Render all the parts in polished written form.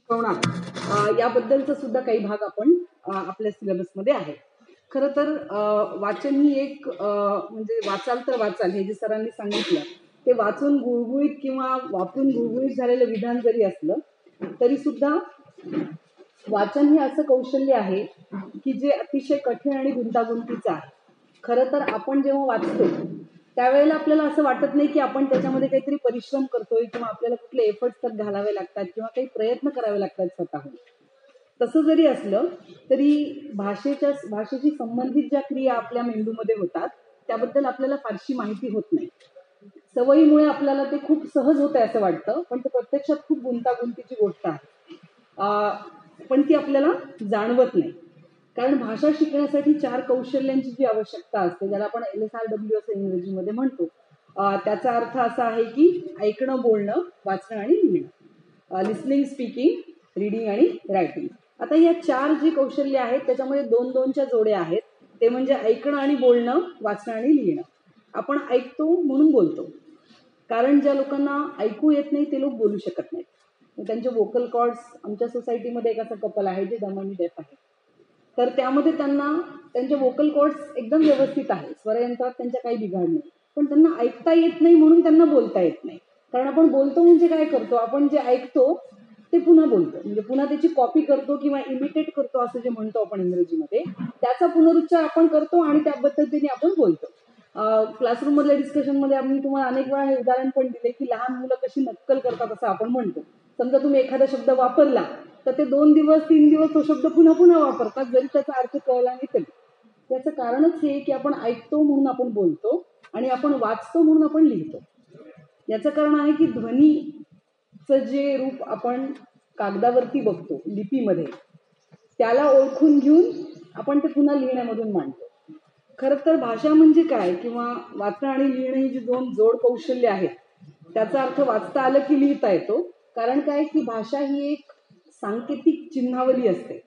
याबद्दलचा सुद्धा काही भाग आपण आपल्या सिलेबसमध्ये आहे. खरं तर वाचन ही एक म्हणजे वाचाल तर वाचाल हे जे सरांनी सांगितलं ते वाचून गुळगुळीत किंवा वापरून गुळगुळीत झालेलं विधान जरी असलं तरी सुद्धा वाचन हे असं कौशल्य आहे की जे अतिशय कठीण आणि गुंतागुंतीचं आहे. खरं तर आपण जेव्हा वाचतो त्यावेळेला आपल्याला असं वाटत नाही की आपण त्याच्यामध्ये काहीतरी परिश्रम करतोय किंवा आपल्याला कुठले एफर्ट्स तर घालावे लागतात किंवा काही प्रयत्न करावे लागतात स्वतःहून. तसं जरी असलं तरी भाषेशी संबंधित ज्या क्रिया आपल्या मेंदूमध्ये होतात त्याबद्दल आपल्याला फारशी माहिती होत नाही. सवयीमुळे आपल्याला ते खूप सहज होत आहे असं वाटतं, पण ते प्रत्यक्षात खूप गुंतागुंतीची गोष्ट आहे. पण ती आपल्याला जाणवत नाही. कारण भाषा शिकण्यासाठी 4 कौशल्यांची जी आवश्यकता असते, ज्याला आपण LSRW असं इंग्रजीमध्ये म्हणतो, त्याचा अर्थ असा आहे की ऐकणं, बोलणं, वाचणं आणि लिहिणं. लिसनिंग, स्पीकिंग, रीडिंग आणि रायटिंग. आता या 4 जी कौशल्य आहेत त्याच्यामध्ये 2-2च्या जोड्या आहेत. ते म्हणजे ऐकणं आणि बोलणं, वाचणं आणि लिहिणं. आपण ऐकतो म्हणून बोलतो, कारण ज्या लोकांना ऐकू येत नाही ते लोक बोलू शकत नाहीत. त्यांचे वोकल कॉर्ड्स, आमच्या सोसायटीमध्ये एक असं कपल आहे जे दमानी डेफ आहे, तर त्यामध्ये त्यांना त्यांचे वोकल कॉर्ड्स एकदम व्यवस्थित आहे, स्वरयंत्रात त्यांच्या काही बिघाड नाही, पण त्यांना ऐकता येत नाही म्हणून त्यांना बोलता येत नाही. कारण आपण बोलतो म्हणजे काय करतो, आपण जे ऐकतो ते पुन्हा बोलतो, म्हणजे पुन्हा त्याची कॉपी करतो किंवा इमिटेट करतो असं जे म्हणतो आपण इंग्रजीमध्ये, त्याचा पुनरुच्चार आपण करतो आणि त्या पद्धतीने आपण बोलतो. क्लासरूम मधल्या डिस्कशनमध्ये आम्ही तुम्हाला अनेक वेळा हे उदाहरण पण दिले की लहान मुलं कशी नक्कल करतात असं आपण म्हणतो. समजा तुम्ही एखादा शब्द वापरला तर ते 2 दिवस 3 दिवस तो शब्द पुन्हा पुन्हा वापरतात जरी त्याचा अर्थ कळला नाही तरी. त्याचं कारणच हे की आपण ऐकतो म्हणून आपण बोलतो आणि आपण वाचतो म्हणून आपण लिहितो. याचं कारण आहे की ध्वनीचं जे रूप आपण कागदावरती बघतो लिपीमध्ये, त्याला ओळखून घेऊन आपण ते पुन्हा लिहिण्यामधून मांडतो. खरं तर भाषा म्हणजे काय किंवा वाचणं आणि लिहिणं ही जी 2 जोड कौशल्य आहेत त्याचा अर्थ वाचता आलं की लिहिता येतो. कारण काय की भाषा ही एक सांकेतिक चिन्हावली असते,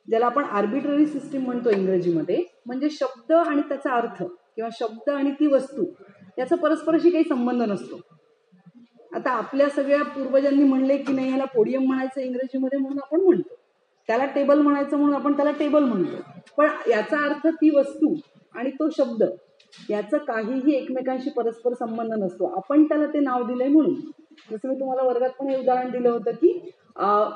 ज्याला आपण आर्बिट्ररी सिस्टीम म्हणतो इंग्रजीमध्ये. म्हणजे शब्द आणि त्याचा अर्थ किंवा शब्द आणि ती वस्तू याचा परस्पराशी काही संबंध नसतो. आता आपल्या सगळ्या पूर्वजांनी म्हणले की नाही ह्याला पोडियम म्हणायचं इंग्रजीमध्ये म्हणून आपण म्हणतो, त्याला टेबल म्हणायचं म्हणून आपण त्याला टेबल म्हणतो, पण याचा अर्थ ती वस्तू आणि तो शब्द याचं काहीही एकमेकांशी परस्पर संबंध नसतो. आपण त्याला ते नाव दिलंय म्हणून. जसं मी तुम्हाला वर्गात पण हे उदाहरण दिलं होतं की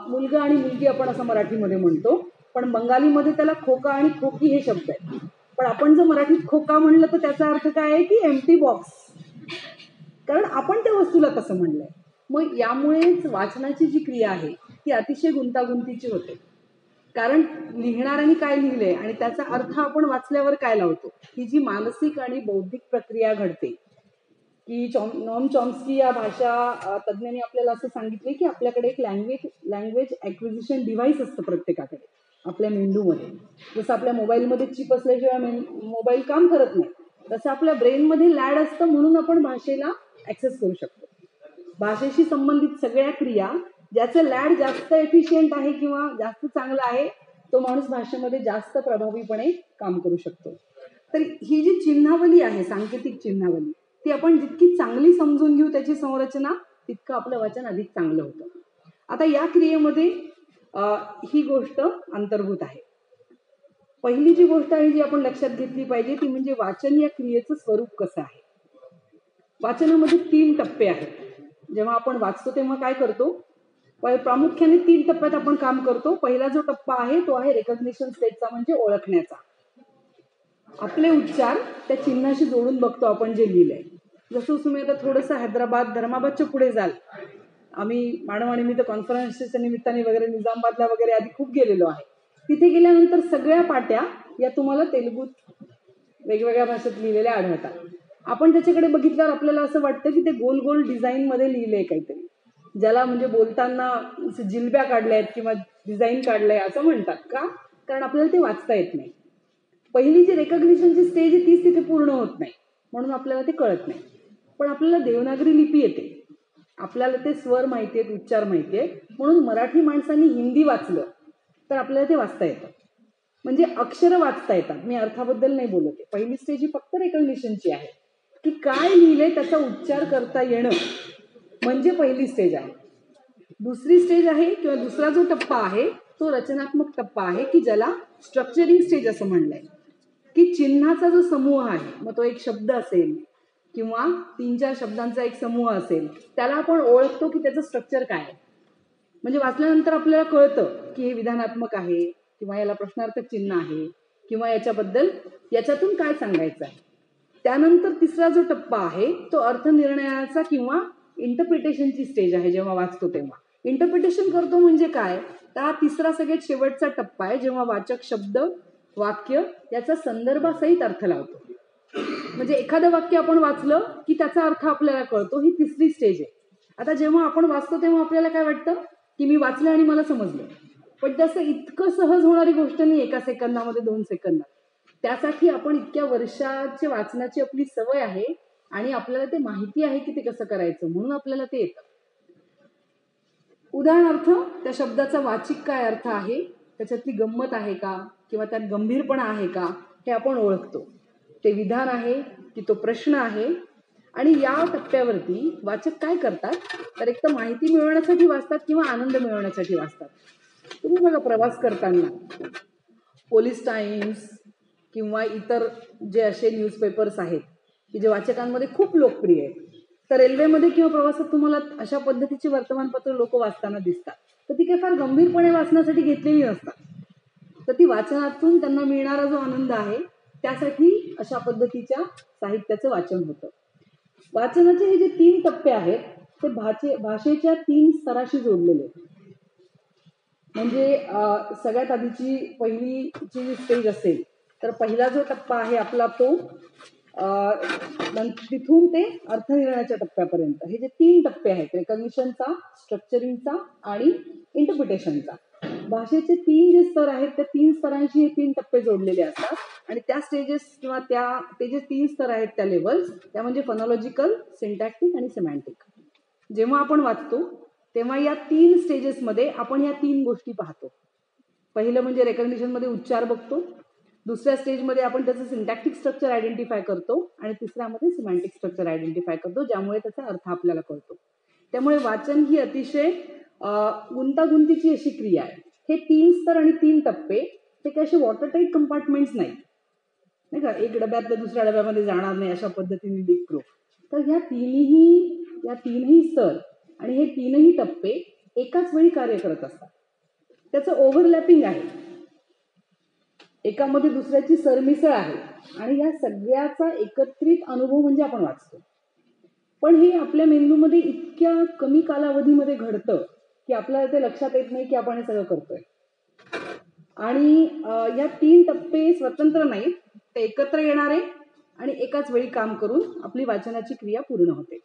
मुलगा आणि मुलगी आपण असं मराठीमध्ये म्हणतो, पण बंगालीमध्ये त्याला खोका आणि खोकी हे शब्द आहेत. पण आपण जर मराठीत खोका म्हणलं तर त्याचा अर्थ काय आहे की एम्प्टी बॉक्स, कारण आपण त्या वस्तूला तसं म्हणलंय. मग यामुळेच वाचनाची जी क्रिया आहे ती अतिशय गुंतागुंतीची होते. कारण लिहिणाऱ्यांनी काय लिहिलंय आणि त्याचा अर्थ आपण वाचल्यावर काय लावतो, ही जी मानसिक आणि बौद्धिक प्रक्रिया घडते की नॉम चॉम्स्की या भाषा तज्ज्ञांनी आपल्याला असं सांगितले की आपल्याकडे एक लँग्वेज ॲक्विजिशन डिव्हाइस असतं प्रत्येकाकडे आपल्या मेंदूमध्ये. जसं आपल्या मोबाईलमध्ये चिप असल्याशिवाय मोबाईल काम करत नाही, तसं आपल्या ब्रेनमध्ये लॅड असतं म्हणून आपण भाषेला ॲक्सेस करू शकतो. भाषेशी संबंधित सगळ्या क्रिया ज्याचं लॅड जास्त एफिशियंट आहे किंवा जास्त चांगला आहे तो माणूस भाषेमध्ये जास्त प्रभावीपणे काम करू शकतो. तर ही जी चिन्हावली आहे, सांकेतिक चिन्हावली, ती आपण जितकी चांगली समजून घेऊ त्याची संरचना तितकं आपलं वाचन अधिक चांगलं होतं. आता या क्रियेमध्ये ही गोष्ट अंतर्भूत आहे. पहिली जी गोष्ट आहे जी आपण लक्षात घेतली पाहिजे ती म्हणजे वाचन या क्रियेचं स्वरूप कसं आहे. वाचनामध्ये 3 टप्पे आहेत. जेव्हा आपण वाचतो तेव्हा काय करतो, प्रामुख्याने 3 टप्प्यात आपण काम करतो. पहिला जो टप्पा आहे तो आहे रेकॉग्निशन स्टेजचा, म्हणजे ओळखण्याचा. आपले उच्चार त्या चिन्हाशी जोडून बघतो आपण जे लिहिलंय. जसं तुम्ही आता थोडंसं धर्माबादच्या पुढे जाल, आम्ही मानवनिमित्त कॉन्फरन्सच्या निमित्ताने वगैरे निजामाबादला वगैरे आधी खूप गेलेलो आहे. तिथे गेल्यानंतर सगळ्या पाट्या या तुम्हाला तेलुगूत वेगवेगळ्या भाषेत लिहिलेल्या आढळतात. आपण त्याच्याकडे बघितल्यावर आपल्याला असं वाटतं की ते गोल गोल डिझाईनमध्ये लिहिलंय काहीतरी, ज्याला म्हणजे बोलताना जिलब्या काढल्यात किंवा डिझाईन काढलंय असं म्हणतात. का? कारण आपल्याला ते वाचता येत नाही. पहिली जी रेकॉग्निशनची स्टेज आहे तीच तिथे पूर्ण होत नाही म्हणून आपल्याला ते कळत नाही. पण आपल्याला देवनागरी लिपी येते, आपल्याला ते स्वर माहिती आहेत, उच्चार माहिती आहेत, म्हणून मराठी माणसांनी हिंदी वाचलं तर आपल्याला ते वाचता येतं, म्हणजे अक्षर वाचता येतात. मी अर्थाबद्दल नाही बोलत आहे. पहिली स्टेज ही फक्त रेकॉग्निशनची आहे की काय लिहिलंय त्याचा उच्चार करता येणं, म्हणजे पहिली स्टेज आहे. दुसरी स्टेज आहे किंवा दुसरा जो टप्पा आहे तो रचनात्मक टप्पा आहे की ज्याला स्ट्रक्चरिंग स्टेज असं म्हणलंय, की चिन्हाचा जो समूह आहे, मग तो एक शब्द असेल किंवा 3-4 शब्दांचा एक समूह असेल, त्याला आपण ओळखतो की त्याचं स्ट्रक्चर काय आहे. म्हणजे वाचल्यानंतर आपल्याला कळतं की हे विधानात्मक आहे किंवा याला प्रश्नार्थक चिन्ह आहे किंवा याच्यातून काय सांगायचं आहे. त्यानंतर तिसरा जो टप्पा आहे तो अर्थनिर्णयाचा किंवा इंटरप्रिटेशनची स्टेज आहे. जेव्हा वाचतो तेव्हा इंटरप्रिटेशन करतो म्हणजे काय, तर हा तिसरा सगळ्यात शेवटचा टप्पा आहे, जेव्हा वाचक शब्द वाक्य याचा संदर्भासहित अर्थ लावतो. म्हणजे एखादं वाक्य आपण वाचलं की त्याचा अर्थ आपल्याला कळतो, ही तिसरी स्टेज आहे. आता जेव्हा आपण वाचतो तेव्हा आपल्याला काय वाटतं की मी वाचलं आणि मला समजलं, पण तसं इतकं सहज होणारी गोष्ट नाही 1 सेकंदामध्ये 2 सेकंदात. त्यासाठी आपण इतक्या वर्षाचे वाचनाची आपली सवय आहे आणि आपल्याला ते माहिती आहे की ते कसं करायचं, म्हणून आपल्याला ते येतं. उदाहरणार्थ त्या शब्दाचा वाचिक काय अर्थ आहे, त्याच्यातली गंमत आहे का किंवा त्यात गंभीरपणा आहे का, हे आपण ओळखतो. ते विधान आहे की तो प्रश्न आहे. आणि या टप्प्यावरती वाचक काय करतात, तर एक तर माहिती मिळवण्यासाठी वाचतात किंवा आनंद मिळवण्यासाठी वाचतात. तुम्ही बघा प्रवास करताना पोलीस टाइम्स किंवा इतर जे असे न्यूजपेपर्स आहेत की जे वाचकांमध्ये खूप लोकप्रिय आहेत, तर रेल्वेमध्ये किंवा प्रवासात तुम्हाला अशा पद्धतीची वर्तमानपत्र लोक वाचताना दिसतात. तर ती काही फार गंभीरपणे वाचण्यासाठी घेतलेली नसतात, तर ती वाचनातून त्यांना मिळणारा जो आनंद आहे त्यासाठी अशा पद्धतीच्या साहित्याचं वाचन होतं. वाचनाचे हे जे 3 टप्पे आहेत ते भाषेच्या 3 स्तराशी जोडलेले आहेत. म्हणजे सगळ्यात आधीची पहिलीची जी स्टेज असेल, तर पहिला जो टप्पा आहे आपला तो तिथून ते अर्थनिर्णयाच्या टप्प्यापर्यंत हे जे 3 टप्पे आहेत, रेकॉग्निशनचा, स्ट्रक्चरिंगचा आणि इंटरप्रिटेशनचा, भाषेचे 3 जे स्तर आहेत त्या 3 स्तरांशी हे 3 टप्पे जोडलेले असतात. आणि त्या स्टेजेस किंवा ते जे 3 स्तर आहेत त्या लेवल्स, त्या म्हणजे फोनॉलॉजिकल, सिंटॅक्टिक आणि सिमॅन्टिक. जेव्हा आपण वाचतो तेव्हा या 3 स्टेजेसमध्ये आपण या 3 गोष्टी पाहतो. पहिलं म्हणजे रेकॉग्निशनमध्ये उच्चार बघतो, दुसऱ्या स्टेजमध्ये आपण त्याचं सिंटॅक्टिक स्ट्रक्चर आयडेंटिफाय करतो आणि तिसऱ्यामध्ये सिमॅन्टिक स्ट्रक्चर आयडेंटिफाय करतो, ज्यामुळे त्याचा अर्थ आपल्याला कळतो. त्यामुळे वाचन ही अतिशय गुंतागुंतीची अशी क्रिया आहे. हे 3 स्तर आणि 3 टप्पे हे काही असे वॉटरटाईट कंपार्टमेंट्स नाही का, एक डब्यातलं दुसऱ्या डब्यामध्ये जाणार नाही अशा पद्धतीने लीक प्रूफ. तर या तीनही स्तर आणि हे 3ही टप्पे एकाच वेळी कार्य करत असतात. त्याचं ओव्हरलॅपिंग आहे, एकामध्ये दुसऱ्याची सरमिसळ आहे आणि या सगळ्याचा एकत्रित अनुभव म्हणजे आपण वाचतो. पण हे आपल्या मेंदूमध्ये इतक्या कमी कालावधीमध्ये घडतं की आपल्याला ते लक्षात येत नाही की आपण हे सगळं करतोय. आणि या 3 टप्पे स्वतंत्र नाहीत, ते एकत्र येणारे आणि एकाच वेळी काम करून आपली वाचनाची क्रिया पूर्ण होते.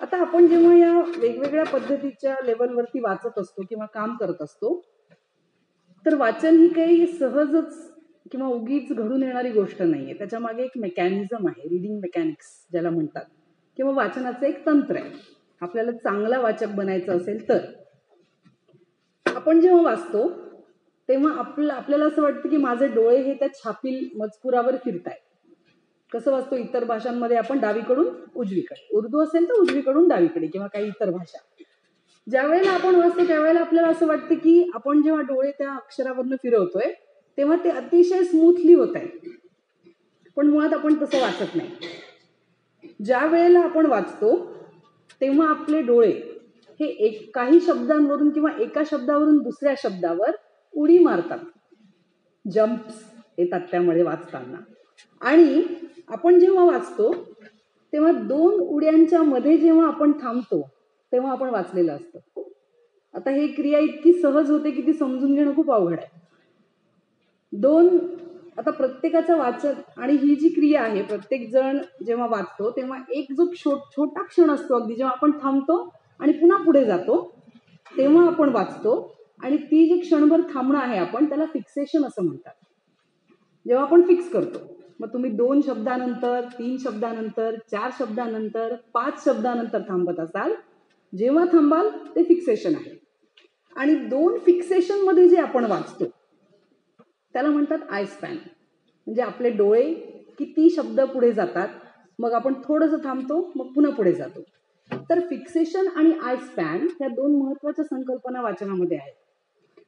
आता आपण जेव्हा या वेगवेगळ्या पद्धतीच्या लेवलवरती वाचत असतो किंवा काम करत असतो, तर वाचन ही काही सहजच किंवा उगीच घडून येणारी गोष्ट नाहीये. त्याच्या मागे एक मेकॅनिझम आहे, रिडिंग मेकॅनिक्स ज्याला म्हणतात, किंवा वाचनाचं एक तंत्र आहे. आपल्याला चांगला वाचक बनायचं असेल तर आपण जेव्हा वाचतो तेव्हा आपल्याला असं वाटतं की माझे डोळे हे त्या छापील मजकुरावर फिरतायत. कसं वाचतो, इतर भाषांमध्ये आपण डावीकडून उजवीकडे, उर्दू असेल तर उजवीकडून डावीकडे किंवा काही इतर भाषा. ज्या वेळेला आपण वाचतो त्यावेळेला आपल्याला असं वाटतं की आपण जेव्हा डोळे त्या अक्षरावरनं फिरवतोय तेव्हा ते अतिशय स्मूथली होत आहे, पण मुळात आपण तसं वाचत नाही. ज्या वेळेला आपण वाचतो तेव्हा आपले डोळे हे काही शब्दांवरून किंवा एका शब्दावरून दुसऱ्या शब्दावर उडी मारतात, जम्प्स येतात त्यामुळे वाचताना. आणि आपण जेव्हा वाचतो तेव्हा 2 उड्यांच्या मध्ये जेव्हा आपण थांबतो तेव्हा आपण वाचलेलं असतं. आता ही क्रिया इतकी सहज होते की ती समजून घेणं खूप अवघड आहे. आता प्रत्येकाचं वाचन आणि ही जी क्रिया आहे, प्रत्येक जण जेव्हा वाचतो तेव्हा एक जो छोटा क्षण असतो अगदी, जेव्हा आपण थांबतो आणि पुन्हा पुढे जातो तेव्हा आपण वाचतो. आणि ती जी क्षणभर थांबणं आहे आपण त्याला फिक्सेशन असं म्हणतात. जेव्हा आपण फिक्स करतो, मग तुम्ही 2 शब्दानंतर, 3 शब्दानंतर, 4 शब्दानंतर, 5 शब्दानंतर थांबत असाल, जेव्हा थांबाल ते फिक्सेशन आहे. आणि 2 फिक्सेशन मध्ये जे आपण वाचतो त्याला म्हणतात आय स्पॅन. म्हणजे आपले डोळे किती शब्द पुढे जातात, मग आपण थोडंसं थांबतो, मग पुन्हा पुढे जातो. तर फिक्सेशन आणि आय स्पॅन ह्या दोन महत्वाच्या संकल्पना वाचनामध्ये आहेत.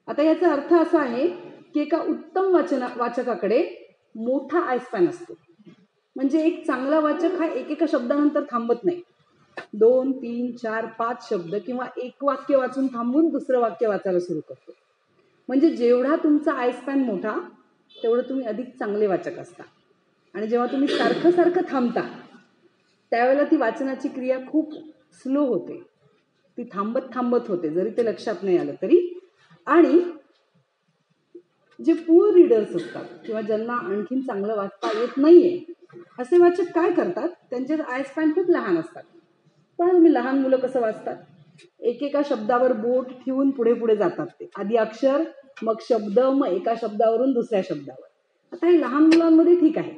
आता याचा अर्थ असा आहे की एका उत्तम वाचकाकडे मोठा आय स्पॅन असतो. म्हणजे एक चांगला वाचक हा एकेका शब्दानंतर थांबत नाही. 2, 3, 4, 5 शब्द किंवा एक वाक्य वाचून थांबून दुसरं वाक्य वाचायला सुरू करतो. म्हणजे जेवढा तुमचा आय स्पॅन मोठा तेवढं तुम्ही अधिक चांगले वाचक असता. आणि जेव्हा तुम्ही सारखं सारखं थांबता त्यावेळेला ती वाचनाची क्रिया खूप स्लो होते, ती थांबत थांबत होते, जरी ते लक्षात नाही आलं तरी. आणि जे पुअर रीडर्स असतात किंवा ज्यांना आणखीन चांगलं वाचता येत नाहीये असे वाचक काय करतात, त्यांचे आय स्पॅन खूप लहान असतात. पण तुम्ही लहान मुलं कसं वाचतात, एकेका शब्दावर बोट ठेवून पुढे पुढे जातात. ते आधी अक्षर, मग शब्द, मग एका शब्दावरून दुसऱ्या शब्दावर. आता हे लहान मुलांमध्ये ठीक आहे,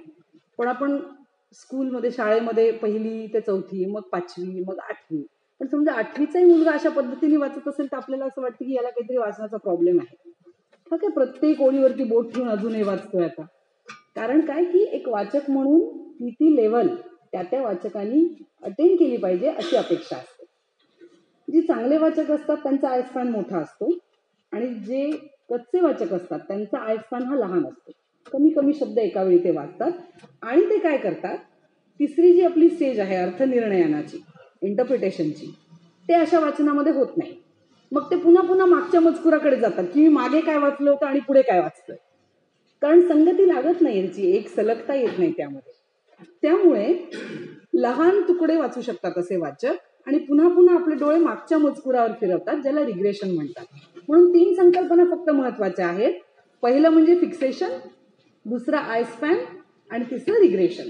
पण आपण स्कूलमध्ये, शाळेमध्ये 1ली ते 4थी, मग 5वी, मग 8वी, पण समजा 8वीचाही मुलगा अशा पद्धतीने वाचत असेल तर आपल्याला असं वाटतं की याला काहीतरी वाचनाचा प्रॉब्लेम आहे. हा काय प्रत्येक ओळीवरती बोट ठेवून अजूनही वाचतोय आता. कारण काय की एक वाचक म्हणून ती लेवल त्या वाचकांनी अटेंड केली पाहिजे अशी अपेक्षा असते. जे चांगले वाचक असतात त्यांचा आय स्पॅन मोठा असतो आणि जे कच्चे वाचक असतात त्यांचा आय स्पॅन हा लहान असतो. कमी कमी शब्द एका वेळी ते वाचतात. आणि ते काय करतात, तिसरी जी आपली स्टेज आहे अर्थनिर्णयाची, इंटरप्रिटेशनची, ते अशा वाचनामध्ये होत नाही. मग ते पुन्हा पुन्हा मागच्या मजकुराकडे जातात की मी मागे काय वाचलं होतं आणि पुढे काय वाचतोय. कारण संगती लागत नाही यांची, एक सलगता येत नाही त्यामध्ये. त्यामुळे लहान तुकडे वाचू शकतात असे वाचक आणि पुन्हा पुन्हा आपले डोळे मागच्या मजकुरावर फिरवतात, ज्याला रिग्रेशन म्हणतात. म्हणून 3 संकल्पना फक्त महत्वाच्या आहेत. पहिलं म्हणजे फिक्सेशन, दुसरं आय स्पॅन आणि तिसरं रिग्रेशन.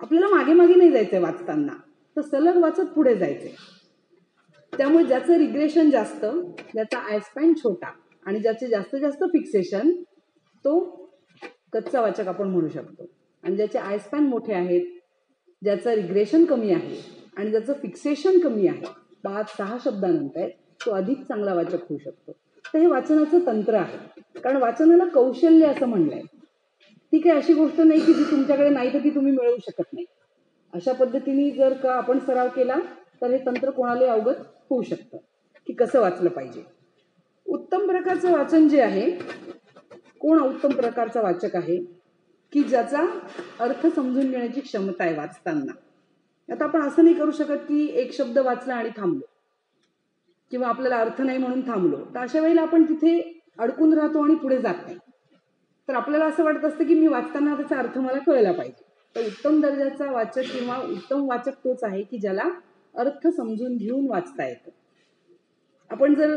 आपल्याला मागे मागे नाही जायचंय वाचताना, तर सलग वाचत पुढे जायचंय. त्यामुळे ज्याचं रिग्रेशन जास्त, ज्याचा आय स्पॅन छोटा आणि ज्याचे जास्तीत जास्त फिक्सेशन, तो कच्चा वाचक आपण म्हणू शकतो. आणि ज्याचे आय स्पॅन मोठे आहेत, ज्याचं रिग्रेशन कमी आहे आणि ज्याचं फिक्सेशन कमी आहे, 5-6 शब्दानंतर, तो अधिक चांगला वाचक होऊ शकतो. तर हे वाचनाचं तंत्र आहे. कारण वाचनाला कौशल्य असं म्हणलंय. ती काही अशी गोष्ट नाही की जी तुमच्याकडे नाही तर ती तुम्ही मिळवू शकत नाही. अशा पद्धतीने जर का आपण सराव केला तर हे तंत्र कोणालाही अवगत होऊ शकतं की कसं वाचलं पाहिजे. उत्तम प्रकारचं वाचन जे आहे, कोण उत्तम प्रकारचा वाचक आहे की ज्याचा अर्थ समजून घेण्याची क्षमता आहे वाचताना. आता आपण असं नाही करू शकत की एक शब्द वाचला आणि थांबलो किंवा आपल्याला अर्थ नाही म्हणून थांबलो, तर अशा वेळेला आपण तिथे अडकून राहतो आणि पुढे जात नाही. तर आपल्याला असं वाटत असतं की मी वाचताना त्याचा अर्थ मला कळला पाहिजे. तर उत्तम दर्जाचा वाचक किंवा उत्तम वाचक तोच आहे की ज्याला अर्थ समजून घेऊन वाचता येतं. आपण जर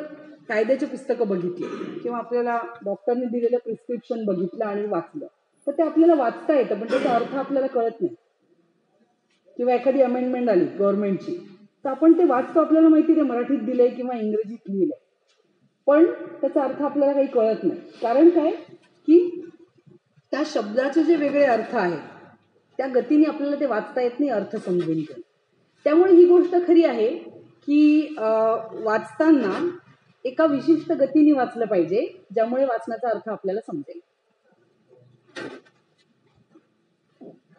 कायद्याची पुस्तकं बघितली किंवा आपल्याला डॉक्टरने दिलेलं प्रिस्क्रिप्शन बघितलं आणि वाचलं, तर ते आपल्याला वाचता येतं, पण त्याचा अर्थ आपल्याला कळत नाही. किंवा एखादी अमेंडमेंट आली गव्हर्नमेंटची, तर आपण ते वाचतो, आपल्याला माहिती ते मराठीत दिलंय किंवा इंग्रजीत लिहिलंय, पण त्याचा अर्थ आपल्याला काही कळत नाही. कारण काय की त्या शब्दाचे जे वेगळे अर्थ आहेत त्या गतीने आपल्याला ते वाचता येत नाही अर्थ समजून घेऊन. त्यामुळे ही गोष्ट खरी आहे की वाचताना एका विशिष्ट गतीने वाचलं पाहिजे, ज्यामुळे वाचनाचा अर्थ आपल्याला समजेल.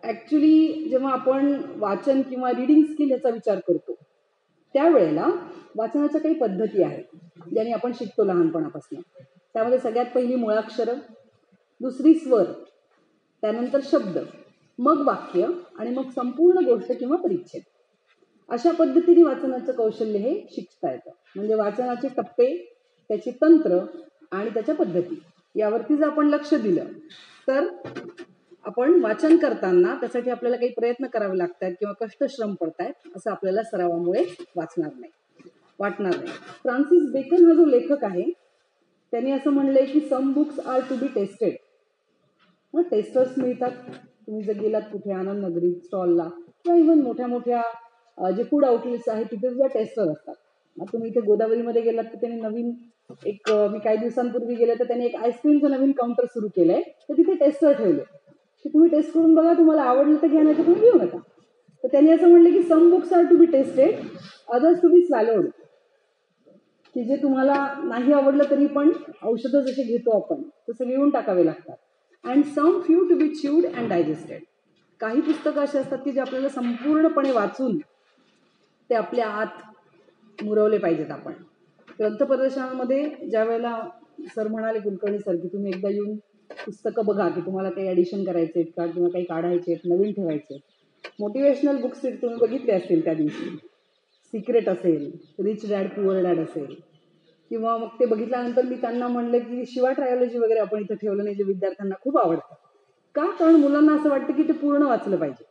ऍक्च्युली जेव्हा आपण वाचन किंवा रिडिंग स्किल याचा विचार करतो त्यावेळेला वाचनाच्या काही पद्धती आहेत ज्याने आपण शिकतो लहानपणापासून. त्यामध्ये सगळ्यात पहिली मुळाक्षरं, दुसरी स्वर, त्यानंतर शब्द, मग वाक्य आणि मग संपूर्ण गोष्ट किंवा परिच्छेद. अशा पद्धतीने वाचनाचं कौशल्य हे शिकता येतं. म्हणजे वाचनाचे टप्पे, त्याची तंत्र आणि त्याच्या पद्धती यावरती जर आपण लक्ष दिलं तर आपण वाचन करताना त्यासाठी आपल्याला काही प्रयत्न करावे लागतात किंवा कष्टश्रम पडतायत असं आपल्याला सरावामुळे वाटणार नाही. फ्रान्सिस बेकन हा जो लेखक आहे त्यांनी असं म्हणलंय की some books are to be tested. Testers मिळतात. तुम्ही जर गेलात कुठे आनंद नगरी स्टॉलला किंवा इव्हन मोठ्या मोठ्या जे फूड आउटलेट्स आहेत तिथे सुद्धा टेस्टर असतात. मग तुम्ही इथे गोदावरीमध्ये गेलात तर त्यांनी नवीन एक, मी काही दिवसांपूर्वी गेले तर त्यांनी एक आईस्क्रीमचं नवीन काउंटर सुरू केलंय, तर तिथे टेस्टर ठेवले की तुम्ही टेस्ट करून बघा, तुम्हाला आवडलं तर घ्या, नाही तर तुम्ही घेऊ नका. तर त्यांनी असं म्हणलं की some books are to be tasted, others to be swallowed. की जे तुम्हाला नाही आवडलं तरी पण औषधं जसे घेतो आपण तसं लिहून टाकावे लागतात. And some few to be chewed and digested. काही पुस्तकं अशी असतात की जे आपल्याला संपूर्णपणे वाचून ते आपल्या आत मुरवले पाहिजेत. आपण ग्रंथ प्रदर्शनामध्ये ज्या वेळेला सर म्हणाले, कुलकर्णी सर, की तुम्ही एकदा येऊन पुस्तकं बघा की तुम्हाला काही ॲडिशन करायचे आहेत का किंवा काही काढायचे आहेत, नवीन ठेवायचे आहेत. मोटिवेशनल बुक्स तुम्ही बघितले असतील त्या दिवशी, सिक्रेट असेल, रिच डॅड पुअर डॅड असेल, किंवा मग ते बघितल्यानंतर मी त्यांना म्हणलं की शिवा ट्रायोलॉजी वगैरे आपण इथं ठेवलं नाही, जे विद्यार्थ्यांना खूप आवडतं. का? कारण मुलांना असं वाटतं की ते पूर्ण वाचलं पाहिजे.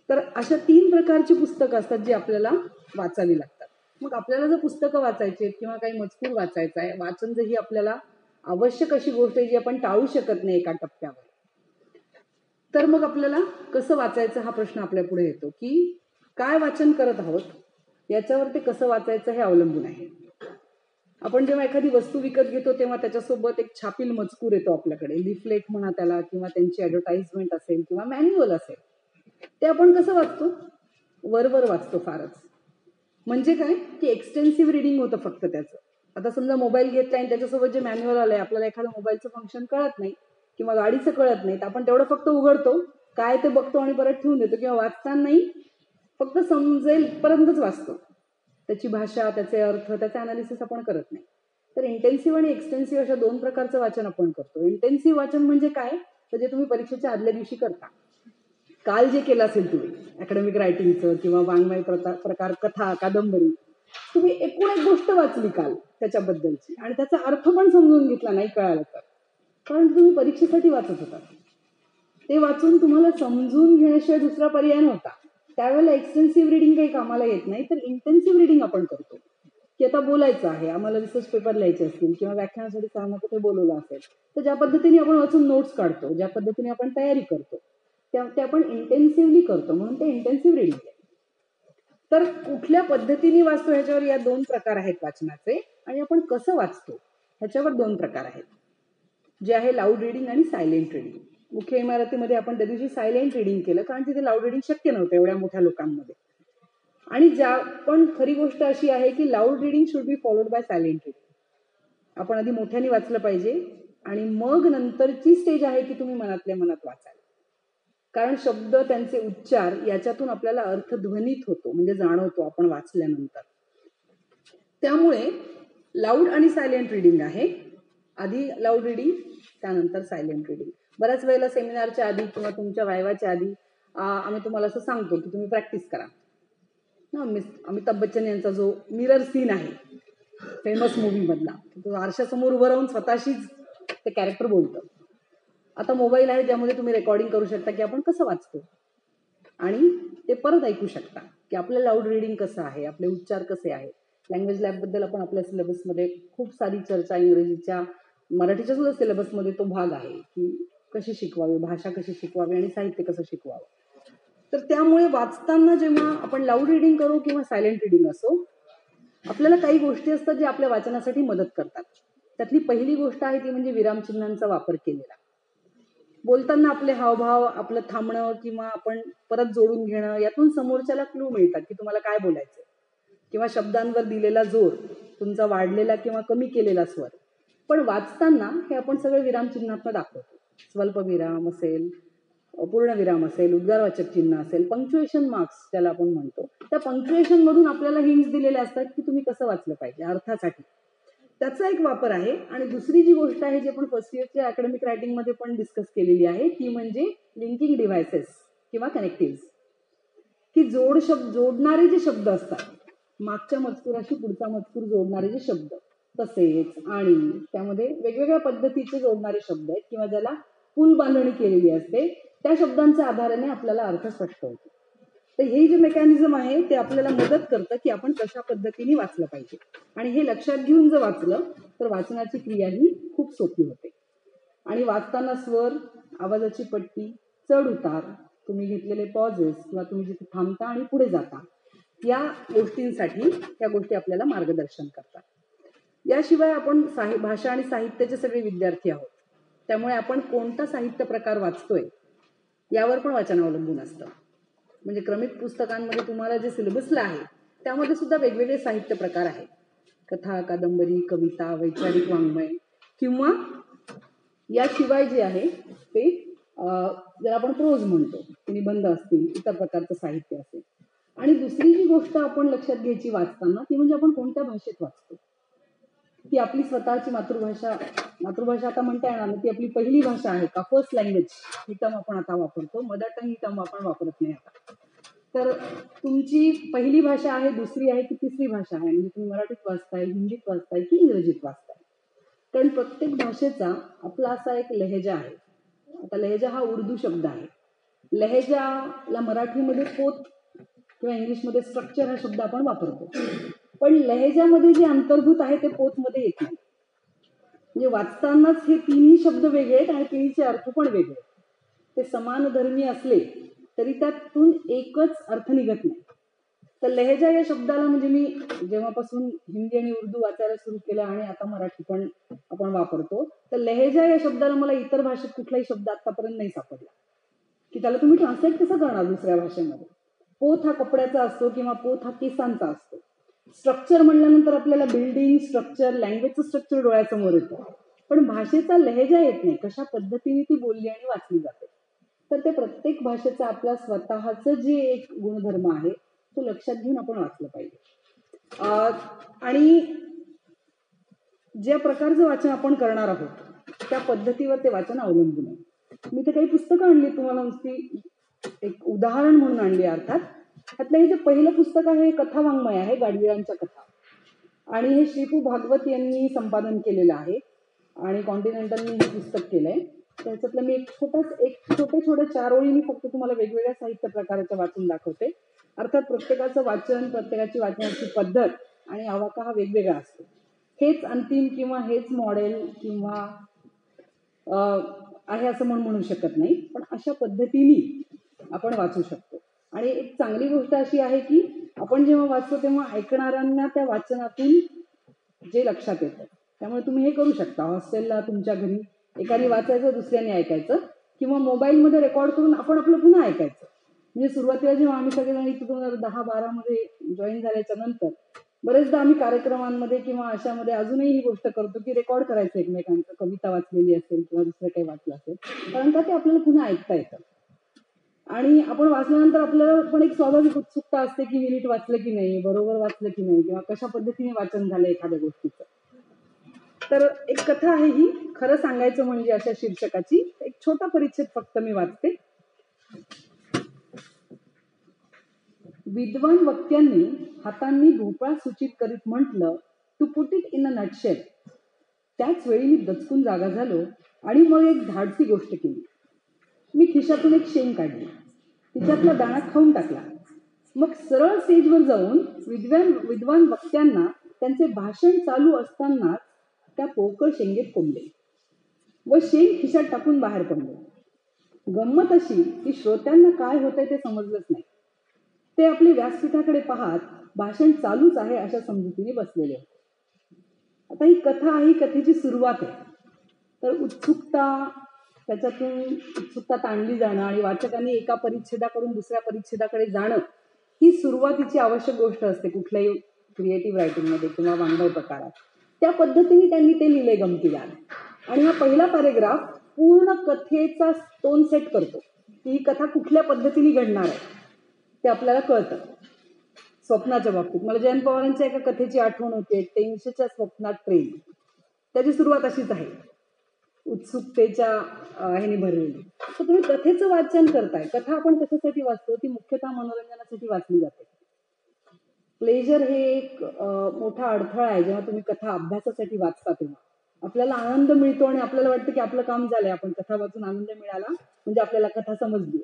तर अशा 3 प्रकारची पुस्तकं असतात जी आपल्याला वाचावी लागतात. मग आपल्याला जर पुस्तकं वाचायची आहेत किंवा काही मजकूर वाचायचा आहे, वाचन जर ही आपल्याला आवश्यक अशी गोष्ट आहे जी आपण टाळू शकत नाही एका टप्प्यावर, तर मग आपल्याला कसं वाचायचं हा प्रश्न आपल्या पुढे येतो, की काय वाचन करत आहोत याच्यावर ते कसं वाचायचं हे अवलंबून आहे. आपण जेव्हा एखादी वस्तू विकत घेतो तेव्हा त्याच्यासोबत एक छापील मजकूर येतो आपल्याकडे, लिफलेट म्हणा त्याला, किंवा त्यांची ॲडव्हर्टाइजमेंट असेल किंवा मॅन्युअल असेल. ते आपण कसं वाचतो? वरवर वाचतो फारच. म्हणजे काय की एक्सटेन्सिव्ह रिडिंग होतं फक्त त्याचं. आता समजा मोबाईल घेतला आणि त्याच्यासोबत जे मॅन्युअल आलंय, आपल्याला एखादं मोबाईलचं फंक्शन कळत नाही किंवा गाडीचं कळत नाही, तर आपण तेवढं फक्त उघडतो, काय ते बघतो आणि परत ठेवून देतो, किंवा वाचतानाही फक्त समजेल पर्यंतच वाचतो. त्याची भाषा, त्याचे अर्थ, त्याचे अनालिसिस आपण करत नाही. तर इंटेन्सिव्ह आणि एक्सटेन्सिव्ह अशा 2 प्रकारचं वाचन आपण करतो. इंटेन्सिव्ह वाचन म्हणजे काय? तर जे तुम्ही परीक्षेच्या आदल्या दिवशी करता. काल जे केलं असेल तुम्ही अकॅडमिक रायटिंगचं किंवा वाङ्मय प्रकार, कथा, कादंबरी, तुम्ही एकूण एक गोष्ट वाचली काल त्याच्याबद्दलची आणि त्याचा अर्थ पण समजून घेतला नाही कळालं तर, कारण तुम्ही परीक्षेसाठी वाचत होता. ते वाचून तुम्हाला समजून घेण्याशिवाय दुसरा पर्याय नव्हता. त्यावेळेला एक्सटेन्सिव्ह रिडिंग काही कामाला येत नाही, तर इंटेन्सिव्ह रिडिंग आपण करतो. की आता बोलायचं आहे, आम्हाला रिसर्च पेपर लिहायचे असतील किंवा व्याख्यानासाठी सरांना कुठे बोलवलं असेल, तर ज्या पद्धतीने आपण वाचून नोट्स काढतो, ज्या पद्धतीने आपण तयारी करतो, ते आपण इंटेन्सिव्हली करतो, म्हणून ते इंटेन्सिव्ह रिडिंग आहे. तर कुठल्या पद्धतीने वाचतो ह्याच्यावर या 2 प्रकार आहेत वाचनाचे, आणि आपण कसं वाचतो ह्याच्यावर 2 प्रकार आहेत, जे आहे लाऊड रिडिंग आणि सायलेंट रिडिंग. मुख्य इमारतीमध्ये आपण त्या दिवशी सायलेंट रिडिंग केलं, कारण तिथे लाऊड रिडिंग शक्य नव्हतं एवढ्या मोठ्या लोकांमध्ये. आणि पण खरी गोष्ट अशी आहे की loud reading should be followed by silent reading. आपण आधी मोठ्याने वाचलं पाहिजे आणि मग नंतरची स्टेज आहे की तुम्ही मनातल्या मनात वाचाल. कारण शब्द, त्यांचे उच्चार याच्यातून आपल्याला अर्थ ध्वनित होतो, म्हणजे जाणवतो आपण वाचल्यानंतर. त्यामुळे लाऊड आणि सायलेंट रिडिंग आहे. आधी लाऊड रिडिंग, त्यानंतर सायलेंट रिडिंग. बऱ्याच वेळेला सेमिनारच्या आधी किंवा तुमच्या वायवाच्या आधी आम्ही तुम्हाला असं सांगतो की तुम्ही प्रॅक्टिस करा. अमिताभ बच्चन यांचा जो मिरर सीन आहे फेमस मूव्ही मधला, तो आरशासमोर उभं राहून स्वतःशीच ते कॅरेक्टर बोलतं. आता मोबाईल आहे ज्यामध्ये तुम्ही रेकॉर्डिंग करू शकता की आपण कसं वाचतो आणि ते परत ऐकू शकता की आपलं लाऊड रिडिंग कसं आहे, आपले उच्चार कसे आहेत. लँग्वेज लॅबबद्दल आपण आपल्या सिलेबसमध्ये खूप सारी चर्चा, इंग्रजीच्या, मराठीच्या सुद्धा सिलेबसमध्ये तो भाग आहे की कशी शिकवावी, भाषा कशी शिकवावी आणि साहित्य कसं शिकवावं. तर त्यामुळे वाचताना जेव्हा आपण लाऊड रिडिंग करू किंवा सायलेंट रिडिंग असो, आपल्याला काही गोष्टी असतात ज्या आपल्या वाचनासाठी मदत करतात. त्यातली पहिली गोष्ट आहे ती म्हणजे विरामचिन्हांचा वापर केलेला. बोलताना आपले हावभाव, आपलं थांबणं किंवा आपण परत जोडून घेणं, यातून समोरच्याला क्लू मिळतात की तुम्हाला काय बोलायचं, किंवा शब्दांवर दिलेला जोर, तुमचा वाढलेला किंवा कमी केलेला स्वर. पण वाचताना हे आपण सगळे विरामचिन्हातनं दाखवतो. स्वल्पविराम असेल, पूर्णविराम असेल, उद्गारवाचक चिन्ह असेल, पंक्च्युएशन मार्क्स त्याला आपण म्हणतो. त्या पंक्च्युएशन मधून आपल्याला हिंट्स दिलेले असतात की तुम्ही कसं वाचलं पाहिजे अर्थासाठी. त्याचा एक वापर आहे. आणि दुसरी जी गोष्ट आहे जी आपण फर्स्ट इयरच्या अकॅडमिक रायटिंगमध्ये पण डिस्कस केलेली आहे, ती म्हणजे लिंकिंग डिव्हायसेस किंवा कनेक्टिव्ह, की जोडणारे जे शब्द असतात, मागच्या मजकुराशी पुढचा मजकूर जोडणारे जे शब्द, तसेच आणि त्यामध्ये वेगवेगळ्या पद्धतीचे जोडणारे शब्द आहेत किंवा ज्याला पूल बांधणी केलेली असते, त्या शब्दांच्या आधाराने आपल्याला अर्थ स्पष्ट होतो. तर हे जे मेकॅनिझम आहे ते आपल्याला मदत करतं की आपण कशा पद्धतीने वाचलं पाहिजे. आणि हे लक्षात घेऊन जर वाचलं तर वाचनाची क्रिया ही खूप सोपी होते. आणि वाचताना स्वर, आवाजाची पट्टी, चढ उतार, तुम्ही घेतलेले पॉजेस किंवा तुम्ही जिथे थांबता आणि पुढे जाता, या गोष्टींसाठी या गोष्टी आपल्याला मार्गदर्शन करतात. याशिवाय आपण भाषा आणि साहित्याचे सगळे विद्यार्थी आहोत, त्यामुळे आपण कोणता साहित्य प्रकार वाचतोय यावर पण वाचन अवलंबून असतं. म्हणजे क्रमिक पुस्तकांमध्ये तुम्हाला जे सिलेबसला आहे त्यामध्ये सुद्धा वेगवेगळे साहित्य प्रकार आहेत. कथा, कादंबरी, कविता, वैचारिक वाङ्मय, किंवा याशिवाय जे आहे ते जर आपण प्रोज म्हणतो, निबंध असतील, इतर प्रकारचं साहित्य असेल. आणि दुसरी जी गोष्ट आपण लक्षात घ्यायची वाचताना ती म्हणजे आपण कोणत्या भाषेत वाचतो. ती आपली स्वतःची मातृभाषा आता म्हणता येणार ती आपली पहिली भाषा आहे का, फर्स्ट लँग्वेज ही टर्म आपण आता वापरतो. मदर टंग ही टर्म आपण वापरत नाही आता. तर तुमची पहिली भाषा आहे, दुसरी आहे की तिसरी भाषा आहे, म्हणजे तुम्ही मराठीत वाचताय, हिंदीत वाचताय की इंग्रजीत वाचताय. कारण प्रत्येक भाषेचा आपला असा एक लहेजा आहे. आता लहेजा हा उर्दू शब्द आहे. लहेजाला मराठीमध्ये पोत किंवा इंग्लिशमध्ये स्ट्रक्चर हा शब्द आपण वापरतो. पण लहेजामध्ये जे अंतर्भूत आहे ते पोतमध्ये येत नाही. म्हणजे वाचतानाच हे तिन्ही शब्द वेगळे आहेत आणि तिन्हीचे अर्थ पण वेगळे. ते समान धर्मी असले तरी त्यातून एकच अर्थ निघत नाही. तर लहेजा या शब्दाला म्हणजे मी जेव्हापासून हिंदी आणि उर्दू वाचायला सुरू केलं आणि आता मराठी पण आपण वापरतो, तर लहेजा या शब्दाला मला इतर भाषेत कुठलाही शब्द आतापर्यंत नाही सापडला की त्याला तुम्ही ट्रान्सलेट कसं करणार दुसऱ्या भाषेमध्ये. पोत हा कपड्याचा असतो किंवा पोत हा केसांचा असतो. स्ट्रक्चर म्हणल्यानंतर आपल्याला बिल्डिंग स्ट्रक्चर, लँग्वेजचं स्ट्रक्चर डोळ्यासमोर येतं, पण भाषेचा लहेजा येत नाही, कशा पद्धतीने ती बोलली आणि वाचली जाते. तर ते प्रत्येक भाषेचा आपला स्वतःचं जे एक गुणधर्म आहे तो लक्षात घेऊन आपण वाचलं पाहिजे. आणि ज्या प्रकारचं वाचन आपण करणार आहोत त्या पद्धतीवर ते वाचन अवलंबून आहे. मी तर काही पुस्तकं आणली तुम्हाला, नुसती एक उदाहरण म्हणून आणली अर्थात. त्यातलं हे जे पहिलं पुस्तक आहे हे कथा वाङ्मय आहे, गाडगिळांच्या कथा, आणि हे श्रीपू भागवत यांनी संपादन केलेलं आहे आणि कॉन्टिनेंटलनी हे पुस्तक केलंय. त्याच्यातलं मी एक छोटे 4 ओळी मी फक्त तुम्हाला वेगवेगळ्या साहित्य प्रकाराचं वाचून दाखवते. अर्थात प्रत्येकाचं वाचन, प्रत्येकाची वाचनाची पद्धत आणि आवाका हा वेगवेगळा असतो. हेच अंतिम किंवा हेच मॉडेल किंवा आहे असं म्हणू शकत नाही, पण अशा पद्धतीने आपण वाचू शकतो. आणि एक चांगली गोष्ट अशी आहे की आपण जेव्हा वाचतो तेव्हा ऐकणाऱ्यांना त्या वाचनातून जे लक्षात येतं. त्यामुळे तुम्ही हे करू शकता, हॉस्टेलला तुमच्या घरी एकाने वाचायचं, दुसऱ्याने ऐकायचं, किंवा मोबाईलमध्ये रेकॉर्ड करून आपण आपलं पुन्हा ऐकायचं. म्हणजे सुरुवातीला जेव्हा आम्ही सगळेजण इथे 2010-12 मध्ये जॉईन झाल्याच्या नंतर बरेचदा आम्ही कार्यक्रमांमध्ये किंवा अशामध्ये अजूनही ही गोष्ट करतो की रेकॉर्ड करायचं एकमेकांचं, कविता वाचलेली असेल किंवा दुसरं काही वाचलं असेल, कारण का ते आपल्याला पुन्हा ऐकता येतं. आणि आपण वाचल्यानंतर आपल्याला पण एक स्वाभाविक उत्सुकता असते की नीट वाचलं की नाही, बरोबर वाचलं की नाही, किंवा कशा पद्धतीने वाचन झालं एखाद्या गोष्टीचं. तर एक कथा आहे ही, खरं सांगायचं म्हणजे अशा शीर्षकाची. एक छोटा परिच्छेद फक्त मी वाचते. विद्वान वक्त्यांनी हातांनी भोपळा सूचित करीत म्हटलं, to put it in a nutshell. त्याच वेळी मी दचकून जागा झालो आणि मग एक धाडसी गोष्ट केली. मी खिशातून एक शेंग काढली, तिच्यातला दाणा खाऊन टाकला. मग सरळ स्टेजवर जाऊन विद्वान वक्त्यांना त्यांचे भाषण चालू असताना त्या पोकळ शेंगेत कोंबले व शेंग खिशात टाकून बाहेर पडले. गंमत अशी की श्रोत्यांना काय होतंय ते समजलंच नाही. ते आपले व्यासपीठाकडे पाहत भाषण चालूच आहे अशा समजुतीने बसलेले होते. आता ही कथा आहे, कथेची सुरुवात आहे. तर उत्सुकता ताणली जाणं आणि वाचकांनी एका परिच्छेदाकडून दुसऱ्या परिच्छेदाकडे जाणं ही सुरुवातीची आवश्यक गोष्ट असते कुठल्याही क्रिएटिव्ह रायटिंगमध्ये किंवा वाङ्मय प्रकारात. त्या पद्धतीने त्यांनी ते लिहिलंय गमतीदार. आणि हा पहिला पॅरेग्राफ पूर्ण कथेचा टोन सेट करतो की ही कथा कुठल्या पद्धतीने घडणार आहे ते आपल्याला कळतं. स्वप्नाच्या बाबतीत मला जयंत पवारांच्या एका कथेची आठवण होते, 300च्या स्वप्नात ट्रेन. त्याची सुरुवात अशीच आहे, उत्सुकतेच्या ह्याने भरलेली. तर तुम्ही कथेचं वाचन करताय. कथा आपण कशासाठी वाचतो, ती मुख्यतः मनोरंजनासाठी वाचली जाते. प्लेजर हे एक मोठा अडथळा आहे. जेव्हा तुम्ही कथा अभ्यासासाठी वाचता तेव्हा आपल्याला आनंद मिळतो आणि आपल्याला वाटतं की आपलं काम झालंय, आपण कथा वाचून आनंद मिळाला म्हणजे आपल्याला कथा समजली.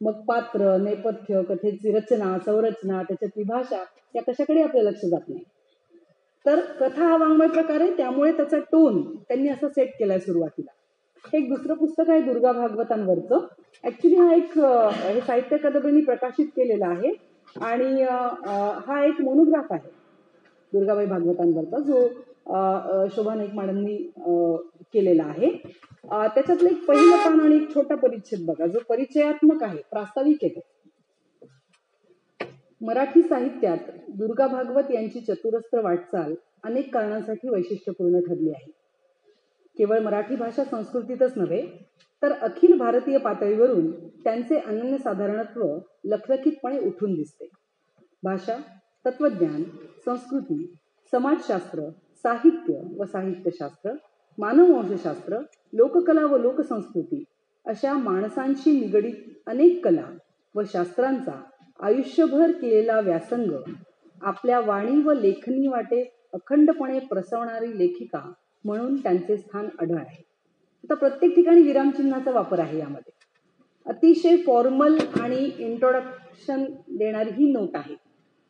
मग पात्र, नेपथ्य, कथेची रचना, संरचना, त्याच्यातली भाषा या कशाकडे आपलं लक्ष जात नाही. तर कथा हा वाङ्मय प्रकार आहे, त्यामुळे त्याचा टोन त्यांनी असा सेट केलाय सुरुवातीला. हे एक दुसरं पुस्तक आहे दुर्गा भागवतांवरचं. ऍक्च्युली हा एक हे साहित्य अकादमीने प्रकाशित केलेला आहे आणि हा एक मोनोग्राफ आहे दुर्गाबाई भागवतांवरचा, जो शोभा नाईक मॅडमनी केलेला आहे. त्याच्यातलं एक पहिलं पान आणि एक छोटा परिच्छेद बघा, जो परिचयात्मक आहे, प्रास्ताविक आहे. मराठी साहित्यात दुर्गा भागवत यांची चतुरस्त्र वाटचाल अनेक कारणांसाठी वैशिष्ट्यपूर्ण ठरली आहे. केवळ मराठी भाषा संस्कृतीतच नव्हे तर अखिल भारतीय पातळीवरून त्यांचे अनन्यसाधारणत्व लखलखीतपणे उठून दिसते. भाषा, तत्वज्ञान, संस्कृती, समाजशास्त्र, साहित्य व साहित्यशास्त्र, मानववंशशास्त्र, लोककला व लोकसंस्कृती अशा माणसांशी निगडीत अनेक कला व शास्त्रांचा आयुष्यभर केलेला व्यासंग आपल्या वाणी व लेखनी वाटेत अखंडपणे प्रसवणारी लेखिका म्हणून त्यांचे स्थान आढळ आहे. आता प्रत्येक ठिकाणी विरामचिन्हाचा वापर आहे. यामध्ये अतिशय फॉर्मल आणि इंट्रोडक्शन देणारी ही नोट आहे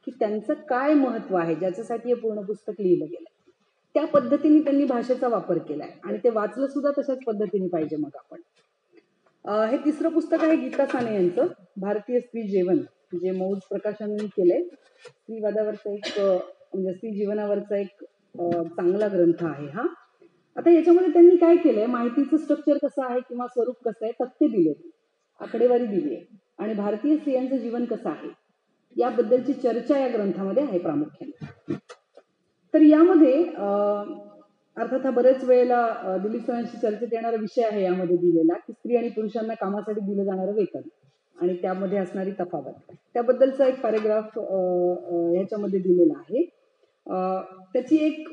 की त्यांचं काय महत्व आहे, ज्याच्यासाठी हे पूर्ण पुस्तक लिहिलं गेलं. त्या पद्धतीने त्यांनी भाषेचा वापर केलाय आणि ते वाचलं सुद्धा तशाच पद्धतीने पाहिजे. मग आपण हे तिसरं पुस्तक आहे गीता साने यांचं भारतीय स्त्री जीवन, जे मौज प्रकाशनाने केलंय. स्त्रीवादावरचा एक म्हणजे स्त्री जीवनावरचा एक चांगला ग्रंथ आहे हा. आता याच्यामध्ये त्यांनी काय केलंय, माहितीचं स्ट्रक्चर कसं आहे किंवा स्वरूप कसं आहे, तथ्य दिले, आकडेवारी दिली आहे आणि भारतीय स्त्रियांचं जीवन कसं आहे याबद्दलची चर्चा या ग्रंथामध्ये आहे प्रामुख्याने. तर यामध्ये अर्थात हा बरेच वेळेला दिलीप सरांशी चर्चेत येणारा विषय आहे यामध्ये दिलेला की स्त्री आणि पुरुषांना कामासाठी दिलं जाणारं वेतन आणि त्यामध्ये असणारी तफावत, त्याबद्दलचा एक पॅरेग्राफ ह्याच्यामध्ये दिलेला आहे. त्याची एक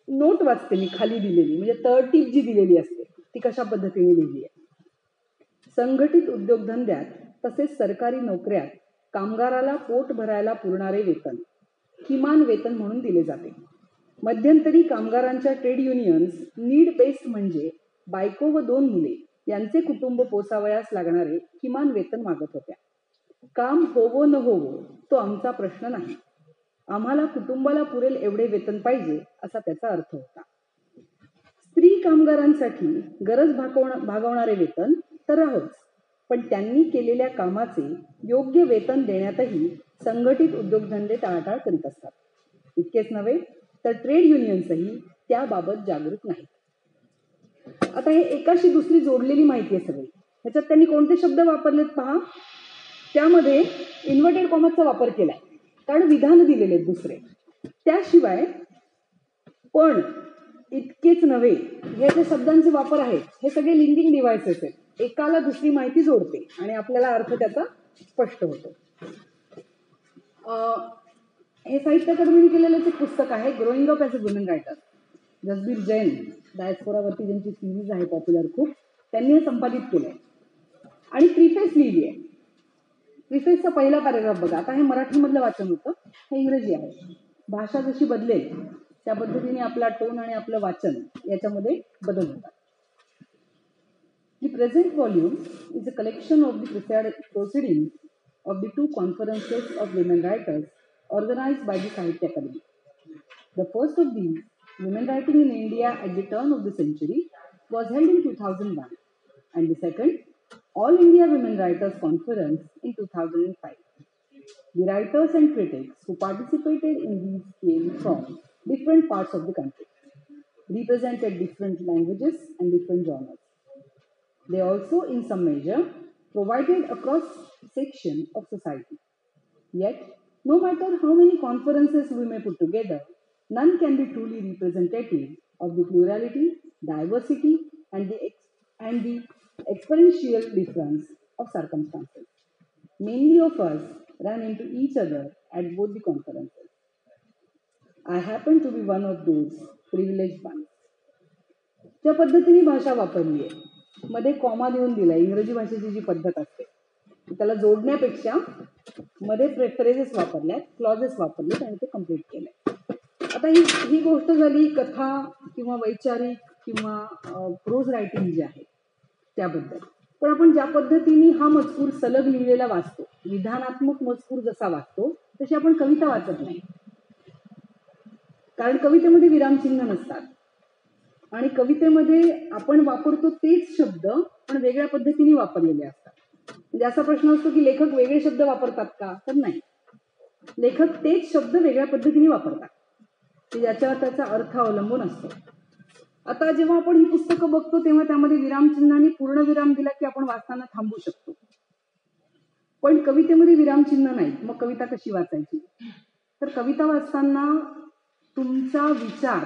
नोट वाचते मी खाली दिलेली, म्हणजे तरटीप जी दिलेली असते ती कशा पद्धतीने लिहिली आहे. संघटित उद्योगधंद्यात तसेच सरकारी नोकऱ्यात कामगाराला पोट भरायला पुरणारे वेतन किमान वेतन म्हणून दिले जाते. मध्यंतरी कामगारांच्या ट्रेड युनियन्स नीड बेस्ड म्हणजे बायको व 2 मुले यांचे कुटुंब पोसावयास लागणारे किमान वेतन मागत होत्या. काम होवो न होवो तो आमचा प्रश्न नाही, आम्हाला कुटुंबाला पुरेल एवढे वेतन पाहिजे असा त्याचा अर्थ होता. स्त्री कामगारांसाठी गरज भागवणारे वेतन तर राहोच, पण त्यांनी केलेल्या कामाचे योग्य वेतन देण्यातही संघटित उद्योगधंदे टाळाटाळ करीत असतात. इतकेच नव्हे तर ट्रेड युनियन्सही त्याबाबत जागरूक नाहीत. आता हे एकाशी दुसरी जोडलेली माहिती आहे सगळी. ह्याच्यात त्यांनी कोणते शब्द वापरलेत पहा. त्यामध्ये इन्व्हर्टेड कॉमाचा वापर केलाय कारण विधान दिलेले आहेत दुसरे. त्याशिवाय पण, इतकेच नव्हे, हे जे शब्दांचे वापर आहेत हे सगळे लिंकिंग डिव्हाइसेस आहेत. एकाला दुसरी माहिती जोडते आणि आपल्याला अर्थ त्याचा स्पष्ट होतो. हे साहित्य अकादमीने केलेलं एक पुस्तक आहे growing up as a woman writer. Jasbir Jain डायस्पोरावरती ज्यांची सिरीज आहे पॉप्युलर खूप, त्यांनी हे संपादित केलंय आणि प्रिफेस लिहिली आहे. प्रिफेसचा पहिला पॅरेग्राफ बघा. आता हे मराठीमधलं वाचन होतं, हे इंग्रजी आहे. भाषा जशी बदलेल त्या पद्धतीने आपला टोन आणि आपलं वाचन याच्यामध्ये बदल होतात. The present volume is a collection of the proceedings of the 2 conferences of women writers organized by the Sahitya Akademi. The first of these, Women Writing in India at the Turn of the Century, was held in 2001, and the second, All India Women Writers Conference in 2005. The writers and critics who participated in these came from different parts of the country, represented different languages and different genres. They also, in some measure, provided a cross-section of society. Yet, no matter how many conferences we may put together, none can be truly representative of the plurality, diversity, and the experiential difference of circumstances. Many of us ran into each other at both the conferences. I happen to be one of those privileged ones. ज्या पद्धतीने भाषा वापरली आहे, मध्ये comma देऊन दिला, इंग्रजी भाषेची जी पद्धत असते त्याला जोडण्यापेक्षा मध्ये फ्रेजेस वापरल्यात, क्लॉजेस वापरलेत आणि ते कम्प्लीट केलंय. आता ही गोष्ट झाली कथा किंवा वैचारिक किंवा प्रोज रायटिंग जे आहे त्याबद्दल. पण आपण ज्या पद्धतीने हा मजकूर सलग लिहिलेला वाचतो, विधानात्मक मजकूर जसा वाचतो तशी आपण कविता वाचत नाही, कारण कवितेमध्ये विरामचिन्ह नसतात आणि कवितेमध्ये आपण वापरतो तेच शब्द पण वेगळ्या पद्धतीने वापरलेले असतात. म्हणजे असा प्रश्न असतो की लेखक वेगळे शब्द वापरतात का, तर नाही, लेखक तेच शब्द वेगळ्या पद्धतीने वापरतात, ज्याच्यावर त्याचा अर्थ अवलंबून असतो. आता जेव्हा आपण ही पुस्तकं बघतो तेव्हा त्यामध्ये विरामचिन्हाने पूर्ण विराम दिला की आपण वाचताना थांबू शकतो, पण कवितेमध्ये विरामचिन्ह नाही. मग कविता कशी वाचायची? तर कविता वाचताना तुमचा विचार,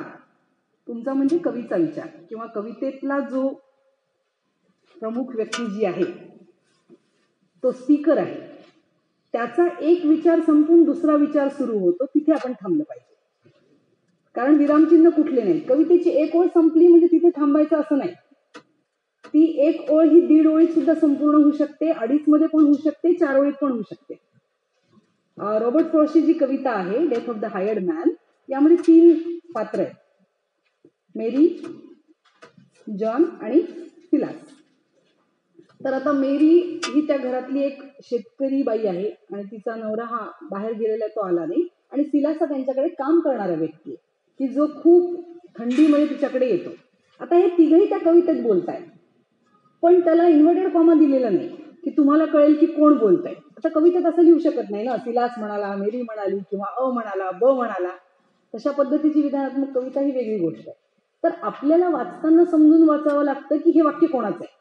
तुमचा म्हणजे कवीचा विचार किंवा कवितेतला जो प्रमुख व्यक्ती जी आहे तो स्पीकर आहे, त्याचा एक विचार संपून दुसरा विचार सुरू होतो, तिथे आपण थांबलं पाहिजे. कारण विरामचिन्ह कुठले नाही. कवितेची एक ओळ संपली म्हणजे तिथे थांबायचं असं नाही. ती एक ओळ ही 1.5 ओळीत सुद्धा संपूर्ण होऊ शकते, 2.5 मध्ये पण होऊ शकते, 4 ओळीत पण होऊ शकते. रॉबर्ट फ्रॉस्टची जी कविता आहे death of the hired man, यामध्ये 3 पात्र आहेत, मेरी, जॉन आणि सिलास. तर आता मेरी ही त्या घरातली एक शेतकरी बाई आहे आणि तिचा नवरा हा बाहेर गेलेला तो आला नाही, आणि सिलास हा त्यांच्याकडे काम करणारा व्यक्ती आहे की जो खूप थंडीमध्ये तिच्याकडे येतो. आता हे तिघही त्या कवितेत बोलतायत, पण त्याला इन्व्हर्टेड कॉमा दिलेला नाही की तुम्हाला कळेल की कोण बोलतंय. आता कवितेत असं लिहू शकत नाही ना, सिलास म्हणाला, मेरी म्हणाली किंवा अ म्हणाला, ब म्हणाला. तशा पद्धतीची विधानात्मक कविता ही वेगळी गोष्ट आहे. तर आपल्याला वाचताना समजून वाचावं लागतं की हे वाक्य कोणाचं आहे.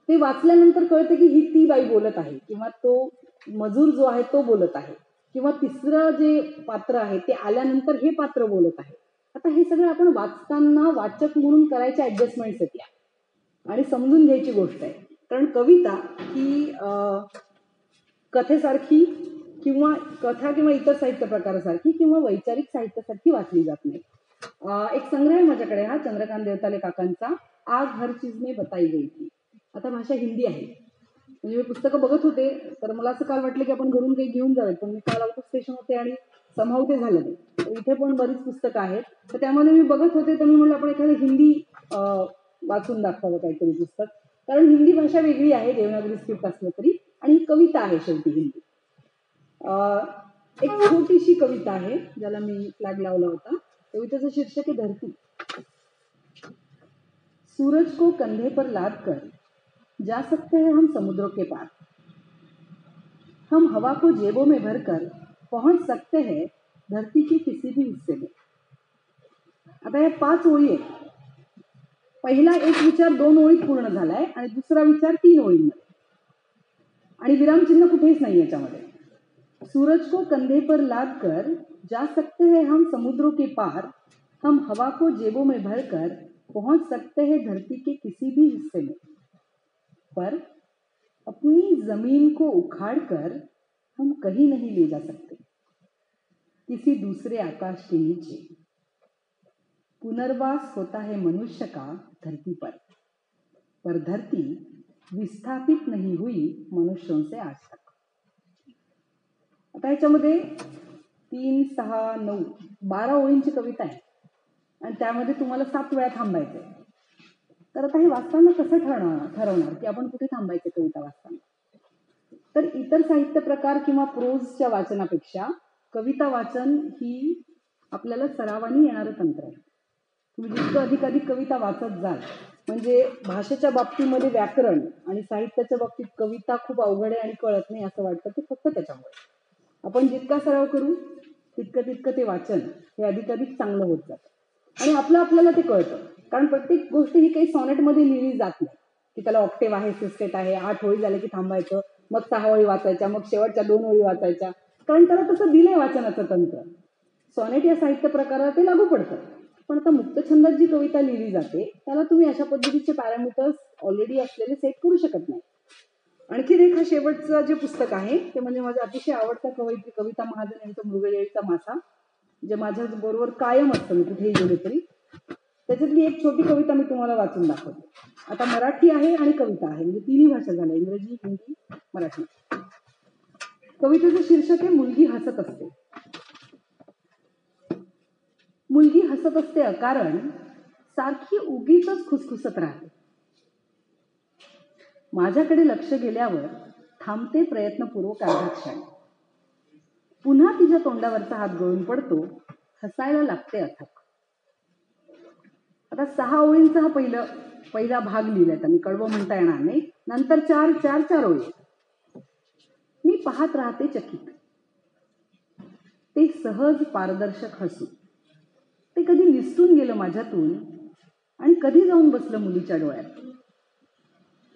ते वाचल्यानंतर कळतं की ही ती बाई बोलत आहे, किंवा तो मजूर जो आहे तो बोलत आहे, किंवा तिसरं जे पात्र आहे ते आल्यानंतर हे पात्र बोलत आहे. आता हे सगळं आपण वाचताना वाचक म्हणून करायच्या ऍडजस्टमेंट्स आहेत या, आणि समजून घ्यायची गोष्ट आहे. कारण कविता ही कथेसारखी किंवा कथा किंवा इतर साहित्य प्रकारासारखी किंवा वैचारिक साहित्यासारखी वाचली जात नाही. एक संग्रह आहे माझ्याकडे हा चंद्रकांत देवताले काकांचा, आज हर चीज में बताई गई थी. आता भाषा हिंदी आहे. म्हणजे मी पुस्तकं बघत होते तर मला असं काल वाटलं की आपण घरून काही घेऊन जावेत, पण मी काल आउट ऑफ स्टेशन होते आणि संभाव ते झालं नाही. तर इथे पण बरीच पुस्तकं आहेत, तर त्यामध्ये मी बघत होते तर मी म्हटलं आपण एखादं हिंदी वाचून दाखवावं काहीतरी पुस्तक, कारण हिंदी भाषा वेगळी आहे देवनागरी स्क्रिप्ट असलं तरी, आणि ही कविता आहे शेवटी हिंदी. एक छोटीशी कविता आहे ज्याला मी फ्लॅग लावला होता. कवितेचं शीर्षक आहे धरती. सूरज को कंधे पर लाद कर जा सकते हैं हम समुद्रों के पार, हम हवा को जेबों में भरकर पहुंच सकते हैं धरती के किसी भी हिस्से में. आता या 5 ओळी आहेत. पहिला एक विचार 2 ओळीत पूर्ण झालाय आणि दुसरा विचार 3 ओळींमध्ये, आणि विरामचिन्ह कुठेच नाही याच्यामध्ये. सूरज को कंधे पर लाद कर जा सकते हैं हम समुद्रों के पार, हम हवा को जेबों में भरकर पहुंच सकते हैं धरती के किसी भी हिस्से में, पर अपनी जमीन को उखाड़कर हम कहीं नहीं ले जा सकते किसी दूसरे आकाश के नीचे. पुनर्वास होता है मनुष्य का धरती पर धरती विस्थापित नहीं हुई मनुष्यों से आज तक. आता ह्याच्यामध्ये 3, 6, 9, 12 ओळींची कविता आहे आणि त्यामध्ये तुम्हाला 7 वेळा थांबायचंय. तर आता हे वाचताना कसं ठरवणार की आपण कुठे थांबायचे कविता वाचताना? तर इतर साहित्य प्रकार किंवा प्रोजच्या वाचनापेक्षा कविता वाचन ही आपल्याला सरावानी येणारं तंत्र आहे. तुम्ही जितकं अधिकाधिक कविता वाचत जाल, म्हणजे भाषेच्या बाबतीमध्ये व्याकरण आणि साहित्याच्या बाबतीत कविता खूप अवघड आहे आणि कळत नाही असं वाटतं, ते फक्त त्याच्यामुळे. आपण जितका सराव करू तितकं ते वाचन हे अधिकाधिक चांगलं होत जातं, आणि आपल्याला ते कळतं. कारण प्रत्येक गोष्ट ही काही सॉनेटमध्ये लिहिली जात नाही की त्याला ऑक्टेव्ह आहे, सिस्टेट आहे, 8 ओळी झाले की थांबायचं, मग 6 ओळी वाचायच्या, मग शेवटच्या 2 ओळी वाचायच्या, कारण त्याला तसं दिलंय वाचनाचं तंत्र. सॉनेट या साहित्य प्रकाराला ते लागू पडतं. पण आता मुक्तछंदात जी कविता लिहिली जाते त्याला तुम्ही अशा पद्धतीचे पॅरामीटर्स ऑलरेडी असलेले सेट करू शकत नाही. आणखी एक हा शेवटचं जे पुस्तक आहे ते म्हणजे माझा अतिशय आवडता कविता महाजन यांचा मृगजळीचा मासा, जे माझ्या बरोबर कायम असतं मी कुठेही गेले तरी. त्याच्यातली एक छोटी कविता मी तुम्हाला वाचून दाखवते. आता मराठी आहे आणि कविता आहे, म्हणजे 3ही भाषा झाल्या, इंग्रजी, हिंदी, मराठी. कवितेचं शीर्षक आहे मुलगी हसत असते. मुलगी हसत असते कारण सारखी उगीच खुसखुसत राहते. माझ्याकडे लक्ष गेल्यावर थांबते प्रयत्नपूर्वक अर्धा क्षण, पुन्हा तिच्या तोंडावरचा हात गळून पडतो, हसायला लागते अथक. आता 6 ओळींचा हा पहिला भाग लिहिलाय त्यांनी, कडवं म्हणता येणार नाही. नंतर 4 ओळी. मी पाहत राहते चकित, ते सहज पारदर्शक हसू, ते कधी निसटून गेलं माझ्यातून आणि कधी जाऊन बसलं मुलीच्या डोळ्यात.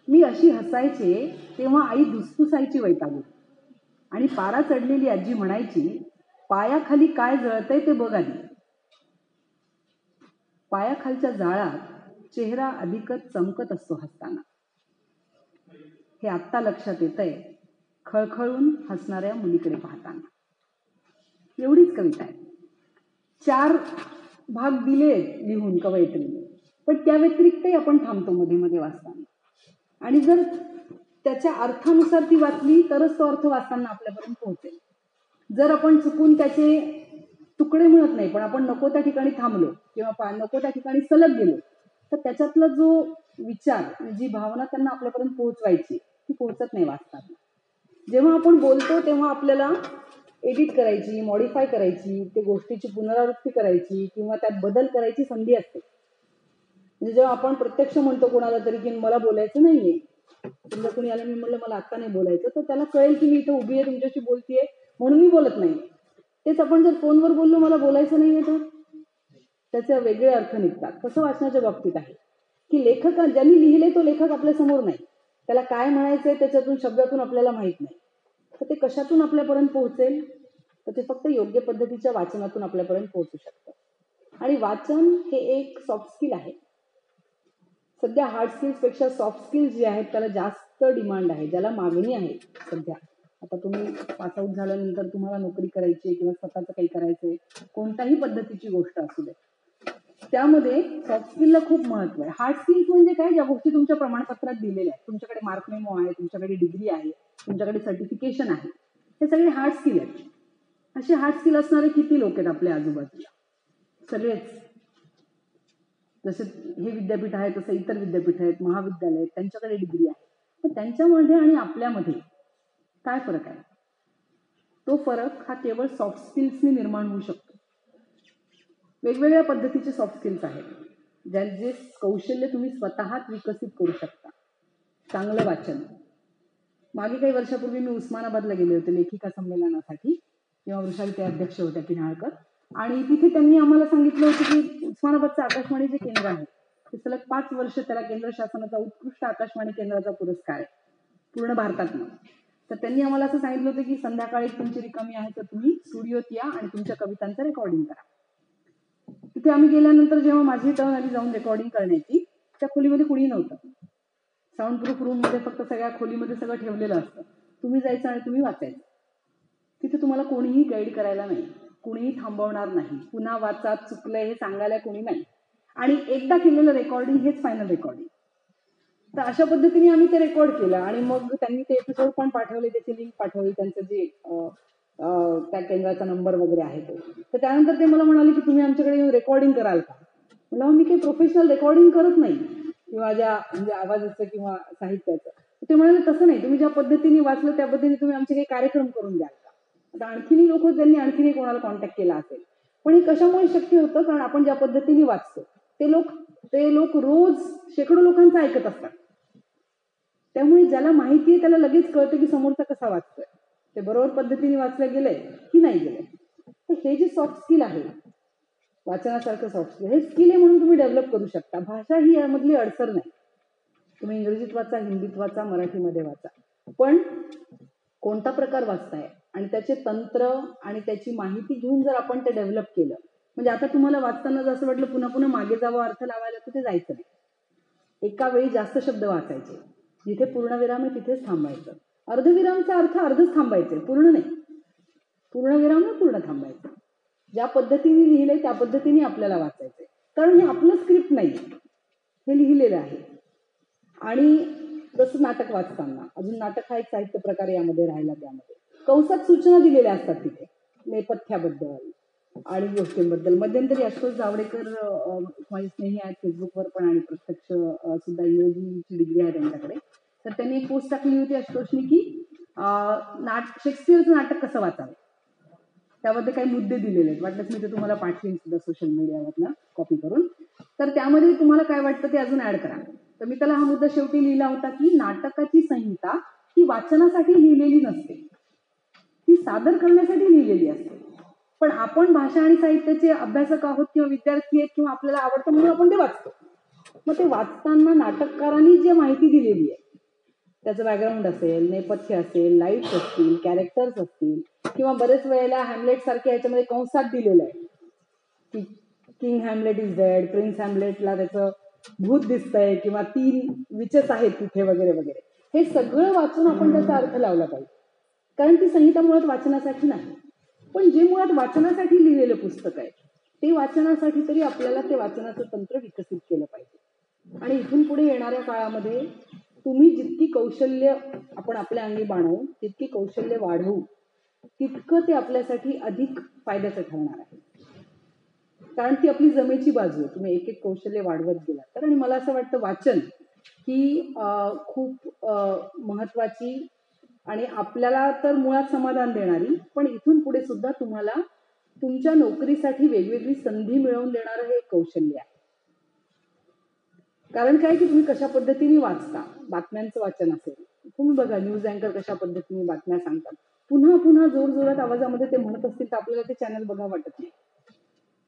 मी अशी हसायचे तेव्हा आई धुसफुसायची वैतागून, आणि पारा चढलेली आजी म्हणायची, पायाखाली काय जळतंय ते बघ आधी. पायाखालच्या जाळात चेहरा अधिकच चमकत असतो हसताना. हे आत्ता लक्षात येतंय, खळखळून हसणाऱ्या मुलीकडे पाहताना. एवढीच कविता आहे. 4 भाग दिले लिहून कवयित्रीने, पण त्या व्यतिरिक्तही आपण थांबतो मध्ये मध्ये वाचताना. आणि जर त्याच्या अर्थानुसार ती वाचली तरच तो अर्थ वाचताना आपल्यापर्यंत पोहोचेल. जर आपण चुकून त्याचे तुकडे म्हणत नाही, पण आपण नको त्या ठिकाणी थांबलो किंवा नको त्या ठिकाणी सलग गेलो, तर त्याच्यातला जो विचार, जी भावना त्यांना आपल्यापर्यंत पोहोचवायची ती पोहोचत नाही वाचताना. जेव्हा आपण बोलतो तेव्हा आपल्याला एडिट करायची, मॉडिफाय करायची, ते गोष्टीची पुनरावृत्ती करायची किंवा त्यात बदल करायची संधी असते. म्हणजे जेव्हा आपण प्रत्यक्ष म्हणतो कोणाला तरी की मला बोलायचं नाहीये, समजा कोणी आलं, मी म्हणलं मला आत्ता नाही बोलायचं, तर त्याला कळेल की मी इथं उभी आहे, तुमच्याशी बोलतीये म्हणून मी बोलत नाही. तेच आपण जर फोनवर बोललो मला बोलायचं नाहीये, तर त्याचे वेगळे अर्थ निघतात. तसं वाचनाच्या बाबतीत आहे की लेखक ज्यांनी लिहिले तो लेखक आपल्या समोर नाही, त्याला काय म्हणायचंय त्याच्यातून शब्दातून आपल्याला माहित नाही, तर ते कशातून आपल्यापर्यंत पोहोचेल, तर ते फक्त योग्य पद्धतीच्या वाचनातून आपल्यापर्यंत पोहोचू शकतं. आणि वाचन हे एक सॉफ्ट स्किल आहे. सध्या हार्ड स्किल्स पेक्षा सॉफ्ट स्किल्स जे आहेत त्याला जास्त डिमांड आहे, ज्याला मागणी आहे सध्या. आता तुम्ही पासआउट झाल्यानंतर तुम्हाला नोकरी करायची किंवा स्वतःचं काही करायचंय, कोणत्याही पद्धतीची गोष्ट असू दे, त्यामध्ये सॉफ्ट स्किलला खूप महत्व आहे. हार्ड स्किल्स म्हणजे काय, ज्या गोष्टी तुमच्या प्रमाणपत्रात दिलेल्या आहेत, तुमच्याकडे मार्क मेमो आहे, तुमच्याकडे डिग्री आहे, तुमच्याकडे सर्टिफिकेशन आहे, हे सगळे हार्ड स्किल आहेत. असे हार्ड स्किल असणारे किती लोक आहेत आपल्या आजूबाजूला? सगळेच. जसे हे विद्यापीठ आहे तसं इतर विद्यापीठ आहेत, महाविद्यालय आहेत, त्यांच्याकडे डिग्री आहे. पण त्यांच्यामध्ये आणि आपल्यामध्ये काय फरक आहे? तो फरक हा केवळ सॉफ्ट स्किल्सनी निर्माण होऊ शकतो. वेगवेगळ्या पद्धतीचे सॉफ्ट स्किल्स आहेत, ज्यांचे कौशल्य तुम्ही स्वतःच विकसित करू शकता. चांगलं वाचन. मागे काही वर्षापूर्वी मी उस्मानाबादला गेले होते लेखिका संमेलनासाठी, किंवा वृषाली ते अध्यक्ष होत्या किन्हाळकर, आणि तिथे त्यांनी आम्हाला सांगितलं होतं की उस्मानाबादचं आकाशवाणी जे केंद्र आहे ते सलग 5 वर्ष त्याला केंद्र शासनाचा उत्कृष्ट आकाशवाणी केंद्राचा पुरस्कार आहे पूर्ण भारतातनं. तर त्यांनी आम्हाला असं सांगितलं होतं की संध्याकाळी तुमची रिकामी आहे तर तुम्ही स्टुडिओत या आणि तुमच्या कवितांचं रेकॉर्डिंग करा. तिथे आम्ही गेल्यानंतर जेव्हा माझी टर्न आली जाऊन रेकॉर्डिंग करण्याची, त्या खोलीमध्ये कुणी नव्हतं. साऊंड प्रूफ रूम मध्ये फक्त सगळ्या खोलीमध्ये सगळं ठेवलेलं असतं. तुम्ही जायचं आणि तुम्ही वाचायचं. तिथे तुम्हाला कोणीही गाईड करायला नाही, कुणीही थांबवणार नाही, पुन्हा वाचा, चुकलंय हे सांगायला कोणी नाही, आणि एकदा केलेलं रेकॉर्डिंग हेच फायनल रेकॉर्डिंग. तर अशा पद्धतीने आम्ही ते रेकॉर्ड केलं आणि मग त्यांनी ते एपिसोड पण पाठवले, त्याची लिंक पाठवली, त्यांचं जे त्या केंद्राचा नंबर वगैरे आहे तो. तर त्यानंतर ते मला म्हणाले की तुम्ही आमच्याकडे येऊन रेकॉर्डिंग कराल का? मला मी काही प्रोफेशनल रेकॉर्डिंग करत नाही किंवा ज्या म्हणजे आवाजाचं किंवा साहित्याचं. ते म्हणाले तसं नाही, तुम्ही ज्या पद्धतीने वाचलं त्या पद्धतीने तुम्ही आमचे काही कार्यक्रम करून द्याल का? आता आणखीनही लोक त्यांनी आणखीनही कोणाला कॉन्टॅक्ट केला असेल, पण हे कशामुळे शक्य होतं? कारण आपण ज्या पद्धतीने वाचतो ते लोक रोज शेकडो लोकांचं ऐकत असतात. त्यामुळे ज्याला माहिती आहे त्याला लगेच कळतं की समोरचा कसा वाचतोय, ते बरोबर पद्धतीने वाचलं गेलंय की नाही गेलंय. तर हे जे सॉफ्ट स्किल आहे, वाचनासारखं सॉफ्ट स्किल, हे स्किल आहे म्हणून तुम्ही डेव्हलप करू शकता. भाषा ही यामधली अडसर नाही. तुम्ही इंग्रजीत वाचा, हिंदीत वाचा, मराठीमध्ये वाचा, पण कोणता प्रकार वाचताय आणि त्याचे तंत्र आणि त्याची माहिती घेऊन जर आपण ते डेव्हलप केलं, म्हणजे आता तुम्हाला वाचताना जर असं वाटलं पुन्हा पुन्हा मागे जावं, अर्थ लावायला, तर ते जायचं नाही. एका वेळी जास्त शब्द वाचायचे, जिथे पूर्णविराम आहे तिथेच थांबायचं. अर्धविरामचा अर्थ अर्धच थांबायचे, पूर्ण नाही. पूर्णविराम पूर्ण थांबायचं. ज्या पद्धतीने लिहिलंय त्या पद्धतीने आपल्याला वाचायचंय, कारण हे आपलं स्क्रिप्ट नाही, हे लिहिलेलं आहे. आणि जसं नाटक वाचताना, अजून नाटक हा एक साहित्य प्रकार यामध्ये राहिला, त्यामध्ये कंसात सूचना दिलेल्या असतात तिथे नेपथ्याबद्दल आणि गोष्टींबद्दल. मध्यंतरी आशुतोष जावडेकर माझे स्नेही आहेत फेसबुकवर पण आणि प्रत्यक्ष सुद्धा इंग्रजीची डिग्री आहे त्यांच्याकडे, तर त्यांनी एक पोस्ट टाकली होती आशुतोषनी की शेक्सपियरचं नाटक कसं वाचावं, त्यामध्ये काही मुद्दे दिलेले आहेत. वाटलंच मी ते तुम्हाला पाठवेन सुद्धा सोशल मीडियावरनं कॉपी करून. तर त्यामध्ये तुम्हाला काय वाटतं ते अजून ऍड करा. तर मी त्याला हा मुद्दा शेवटी लिहिला होता की नाटकाची संहिता ही वाचनासाठी लिहिलेली नसते, ती सादर करण्यासाठी लिहिलेली असते. पण आपण भाषा आणि साहित्याचे अभ्यासक आहोत किंवा विद्यार्थी आहेत किंवा आपल्याला आवडतं म्हणून आपण ते वाचतो. मग ते वाचताना नाटककारांनी जी माहिती दिलेली आहे, त्याचं बॅकग्राऊंड असेल, नेपथ्य असेल, लाईट्स असतील, कॅरेक्टर्स असतील, किंवा बरेच वेळेला हॅमलेट सारख्या ह्याच्यामध्ये कंसात दिलेलं आहे की king Hamlet is dead, prince हॅमलेटला त्याचं भूत दिसतंय किंवा 3 विचेस आहेत तिथे वगैरे वगैरे. हे सगळं वाचून आपण त्याचा अर्थ लावला पाहिजे. कारण ती संहिता मुळात वाचनासाठी नाही, पण जे मुळात वाचनासाठी लिहिलेलं पुस्तक आहे ते वाचनासाठी तरी आपल्याला ते वाचनाचं तंत्र विकसित केलं पाहिजे. आणि इथून पुढे येणाऱ्या काळामध्ये तुम्ही जितकी कौशल्य आपण आपल्या अंगी बाणवू, तितकी कौशल्य वाढवू, तितकं ते आपल्यासाठी अधिक फायद्याचं ठरणार आहे. कारण ती आपली जमेची बाजू आहे. तुम्ही एक एक कौशल्य वाढवत गेला तर. आणि मला असं वाटतं वाचन ही खूप महत्वाची आणि आपल्याला तर मुळात समाधान देणारी, पण इथून पुढे सुद्धा तुम्हाला तुमच्या नोकरीसाठी वेगवेगळी संधी मिळवून देणारं हे कौशल्य आहे. कारण काय की तुम्ही कशा पद्धतीने वाचता, बातम्यांचं वाचन असेल, तुम्ही बघा न्यूज अँकर कशा पद्धतीने बातम्या सांगतात, पुन्हा पुन्हा जोरजोरात आवाजामध्ये ते म्हणत असतील तर आपल्याला ते चॅनल बघा वाटत नाही.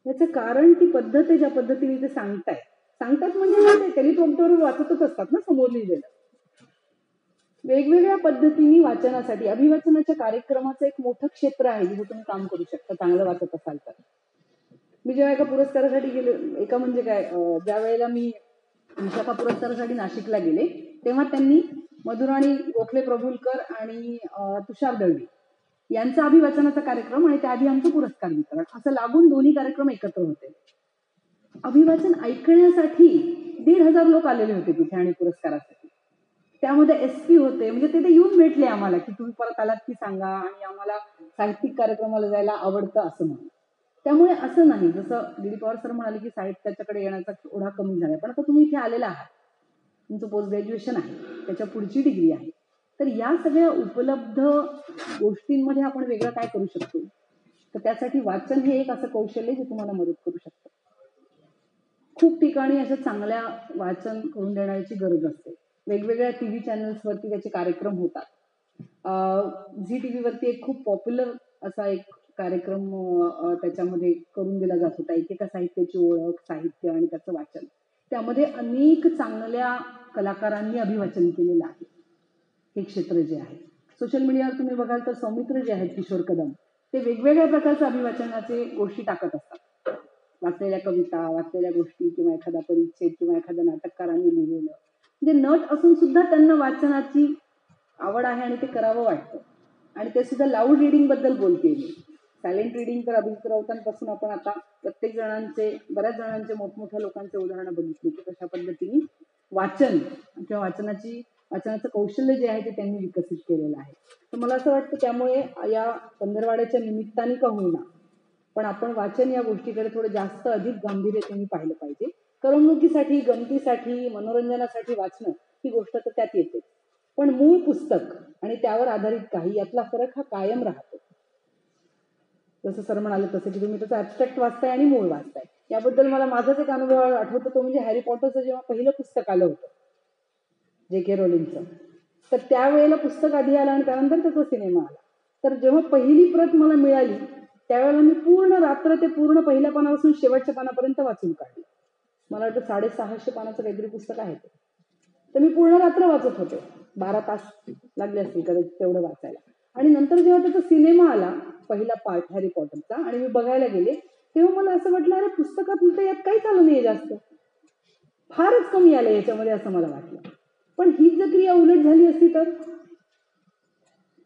याचं कारण ती पद्धत आहे, ज्या पद्धतीने ते सांगतात म्हणजे ते टेलिप्रॉम्प्टरवर वाचतच असतात ना समोर लिहिलेलं. वेगवेगळ्या पद्धतीने वाचनासाठी अभिवाचनाच्या कार्यक्रमाचं एक मोठं क्षेत्र आहे जिथे तुम्ही काम करू शकता चांगलं वाचत असाल तर. मी जेव्हा एका पुरस्कारासाठी गेले, एका म्हणजे काय, ज्या वेळेला मी विशाखा पुरस्कारासाठी नाशिकला गेले तेव्हा त्यांनी मधुराणी गोखले प्रभुलकर आणि तुषार दळवी यांचा अभिवाचनाचा कार्यक्रम आणि त्याआधी आमचं पुरस्कार वितरण असं लागून दोन्ही कार्यक्रम एकत्र होते. अभिवाचन ऐकण्यासाठी 1,500 लोक आलेले होते तिथे आणि पुरस्कारासाठी. त्यामध्ये SP होते, म्हणजे ते येऊन भेटले आम्हाला की तुम्ही परत आलात की सांगा आणि आम्हाला साहित्यिक कार्यक्रमाला जायला आवडतं असं म्हणून. त्यामुळे असं नाही, जसं दिलीप पवार सर म्हणाले की साहित्याच्याकडे येण्याचा ओढा कमी झाला, पण आता तुम्ही इथे आलेला आहात, तुमचं पोस्ट ग्रॅज्युएशन आहे, त्याच्या पुढची डिग्री आहे, तर या सगळ्या उपलब्ध गोष्टींमध्ये आपण वेगळं काय करू शकतो, तर त्यासाठी वाचन हे एक असं कौशल्य जे तुम्हाला मदत करू शकतं. खूप ठिकाणी अशा चांगल्या वाचन करून देण्याची गरज असते. वेगवेगळ्या TV चॅनल्सवरती त्याचे कार्यक्रम होतात. झी TV वरती एक खूप पॉप्युलर असा एक कार्यक्रम त्याच्यामध्ये करून दिला जात होता, एकेका साहित्याची ओळख, साहित्य आणि त्याचं वाचन. त्यामध्ये अनेक चांगल्या कलाकारांनी अभिवाचन केलेलं आहे. हे क्षेत्र जे आहे, सोशल मीडियावर तुम्ही बघाल तर सौमित्र जे आहेत किशोर कदम, ते वेगवेगळ्या प्रकारच्या अभिवाचनाचे गोष्टी टाकत असतात. वाचलेल्या कविता, वाचलेल्या गोष्टी किंवा एखादा परिच्छेद किंवा एखाद्या नाटककारांनी लिहिलेलं, म्हणजे नट असून सुद्धा त्यांना वाचनाची आवड आहे आणि ते करावं वाटतं. आणि ते सुद्धा लाऊड रिडिंग बद्दल बोलते मी. सायलेंट रिडिंग तर अभिजित राऊतांपासून आपण आता बऱ्याच जणांचे मोठमोठ्या लोकांचे उदाहरणं बघितली की कशा पद्धतीने वाचन किंवा वाचनाचं कौशल्य जे आहे ते त्यांनी विकसित केलेलं आहे. तर मला असं वाटतं त्यामुळे या पंधरवाड्याच्या निमित्ताने का होईना, पण आपण वाचन या गोष्टीकडे थोडं जास्त अधिक गांभीर्याने पाहिलं पाहिजे. करमणुकीसाठी, गमतीसाठी, मनोरंजनासाठी वाचणं ही गोष्ट तर त्यात येते, पण मूळ पुस्तक आणि त्यावर आधारित काही यातला फरक हा कायम राहतो. जसं सर म्हणाले तसं की तुम्ही त्याचं ऍबस्ट्रॅक्ट वाचताय आणि मूळ वाचताय. याबद्दल मला माझाच एक अनुभव आठवतो, तो म्हणजे हॅरी पॉटरचं जेव्हा पहिलं पुस्तक आलं होतं JK रोलिंगचं, तर त्यावेळेला पुस्तक आधी आलं आणि त्यानंतर त्याचा सिनेमा आला. तर जेव्हा पहिली प्रत मला मिळाली त्यावेळेला मी पूर्ण रात्र ते पूर्ण पहिल्या पानापासून शेवटच्या पानापर्यंत वाचून काढलं. मला वाटतं 650 पानाचं काहीतरी पुस्तक आहे ते. तर मी पूर्ण रात्र वाचत होते, 12 तास लागले असतील कदाचित तेवढं वाचायला. आणि नंतर जेव्हा त्याचा सिनेमा आला पहिला पार्ट हॅरी पॉटरचा आणि मी बघायला गेले तेव्हा मला असं वाटलं अरे पुस्तकात तर यात काहीच आलं नाहीये, जास्त फारच कमी आलं याच्यामध्ये असं मला वाटलं. पण हीच जर क्रिया उलट झाली असती तर,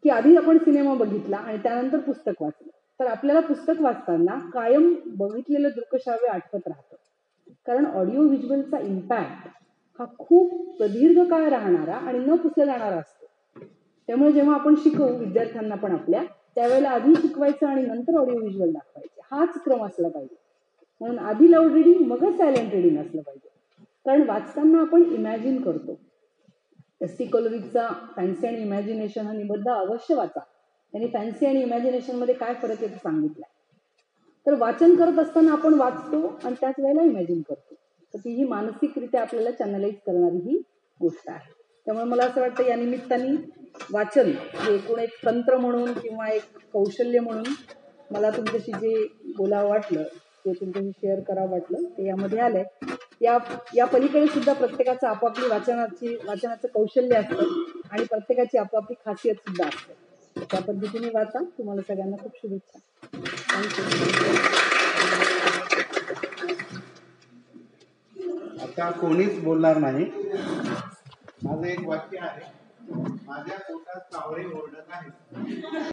की आधी आपण सिनेमा बघितला आणि त्यानंतर पुस्तक वाचलं, तर आपल्याला पुस्तक वाचताना कायम बघितलेलं दृकश्राव्य आठवत राहतं. कारण ऑडिओ व्हिज्युअलचा इम्पॅक्ट हा खूप प्रदीर्घ काळ राहणारा आणि न पुसला जाणारा असतो. त्यामुळे जेव्हा आपण शिकवू विद्यार्थ्यांना पण आपल्या, त्यावेळेला आधी शिकवायचं आणि नंतर ऑडिओ व्हिज्युअल दाखवायचे, हाच क्रम असला पाहिजे. म्हणून आधी लाऊड रिडिंग मगच सायलेंट रिडिंग असलं पाहिजे. कारण वाचताना आपण इमॅजिन करतो. S.T. कोलरिजचा फॅन्सी आणि इमॅजिनेशन हा निबंध अवश्य वाचा. त्यांनी फॅन्सी आणि इमॅजिनेशन मध्ये काय फरक आहे ते सांगितलंय. तर वाचन करत असताना आपण वाचतो आणि त्याच वेळेला इमॅजिन करतो, तर ती ही मानसिकरित्या आपल्याला चॅनलाइज करणारी ही गोष्ट आहे. त्यामुळे मला असं वाटतं या निमित्ताने वाचन हे एकूण एक तंत्र म्हणून किंवा एक कौशल्य म्हणून मला तुमच्याशी जे बोलावं वाटलं, ते तुमच्याशी शेअर करावं वाटलं, ते यामध्ये आलंय. या पलीकडे सुद्धा प्रत्येकाचं आपापली वाचनाचं कौशल्य असतं आणि प्रत्येकाची आपापली खासियत सुद्धा असते. त्या पद्धतीने वाचा. तुम्हाला सगळ्यांना खूप शुभेच्छा. आता कोणीच बोलणार नाही. माझं एक वाक्य आहे, माझ्या पोटात कावळे ओरडत आहेत.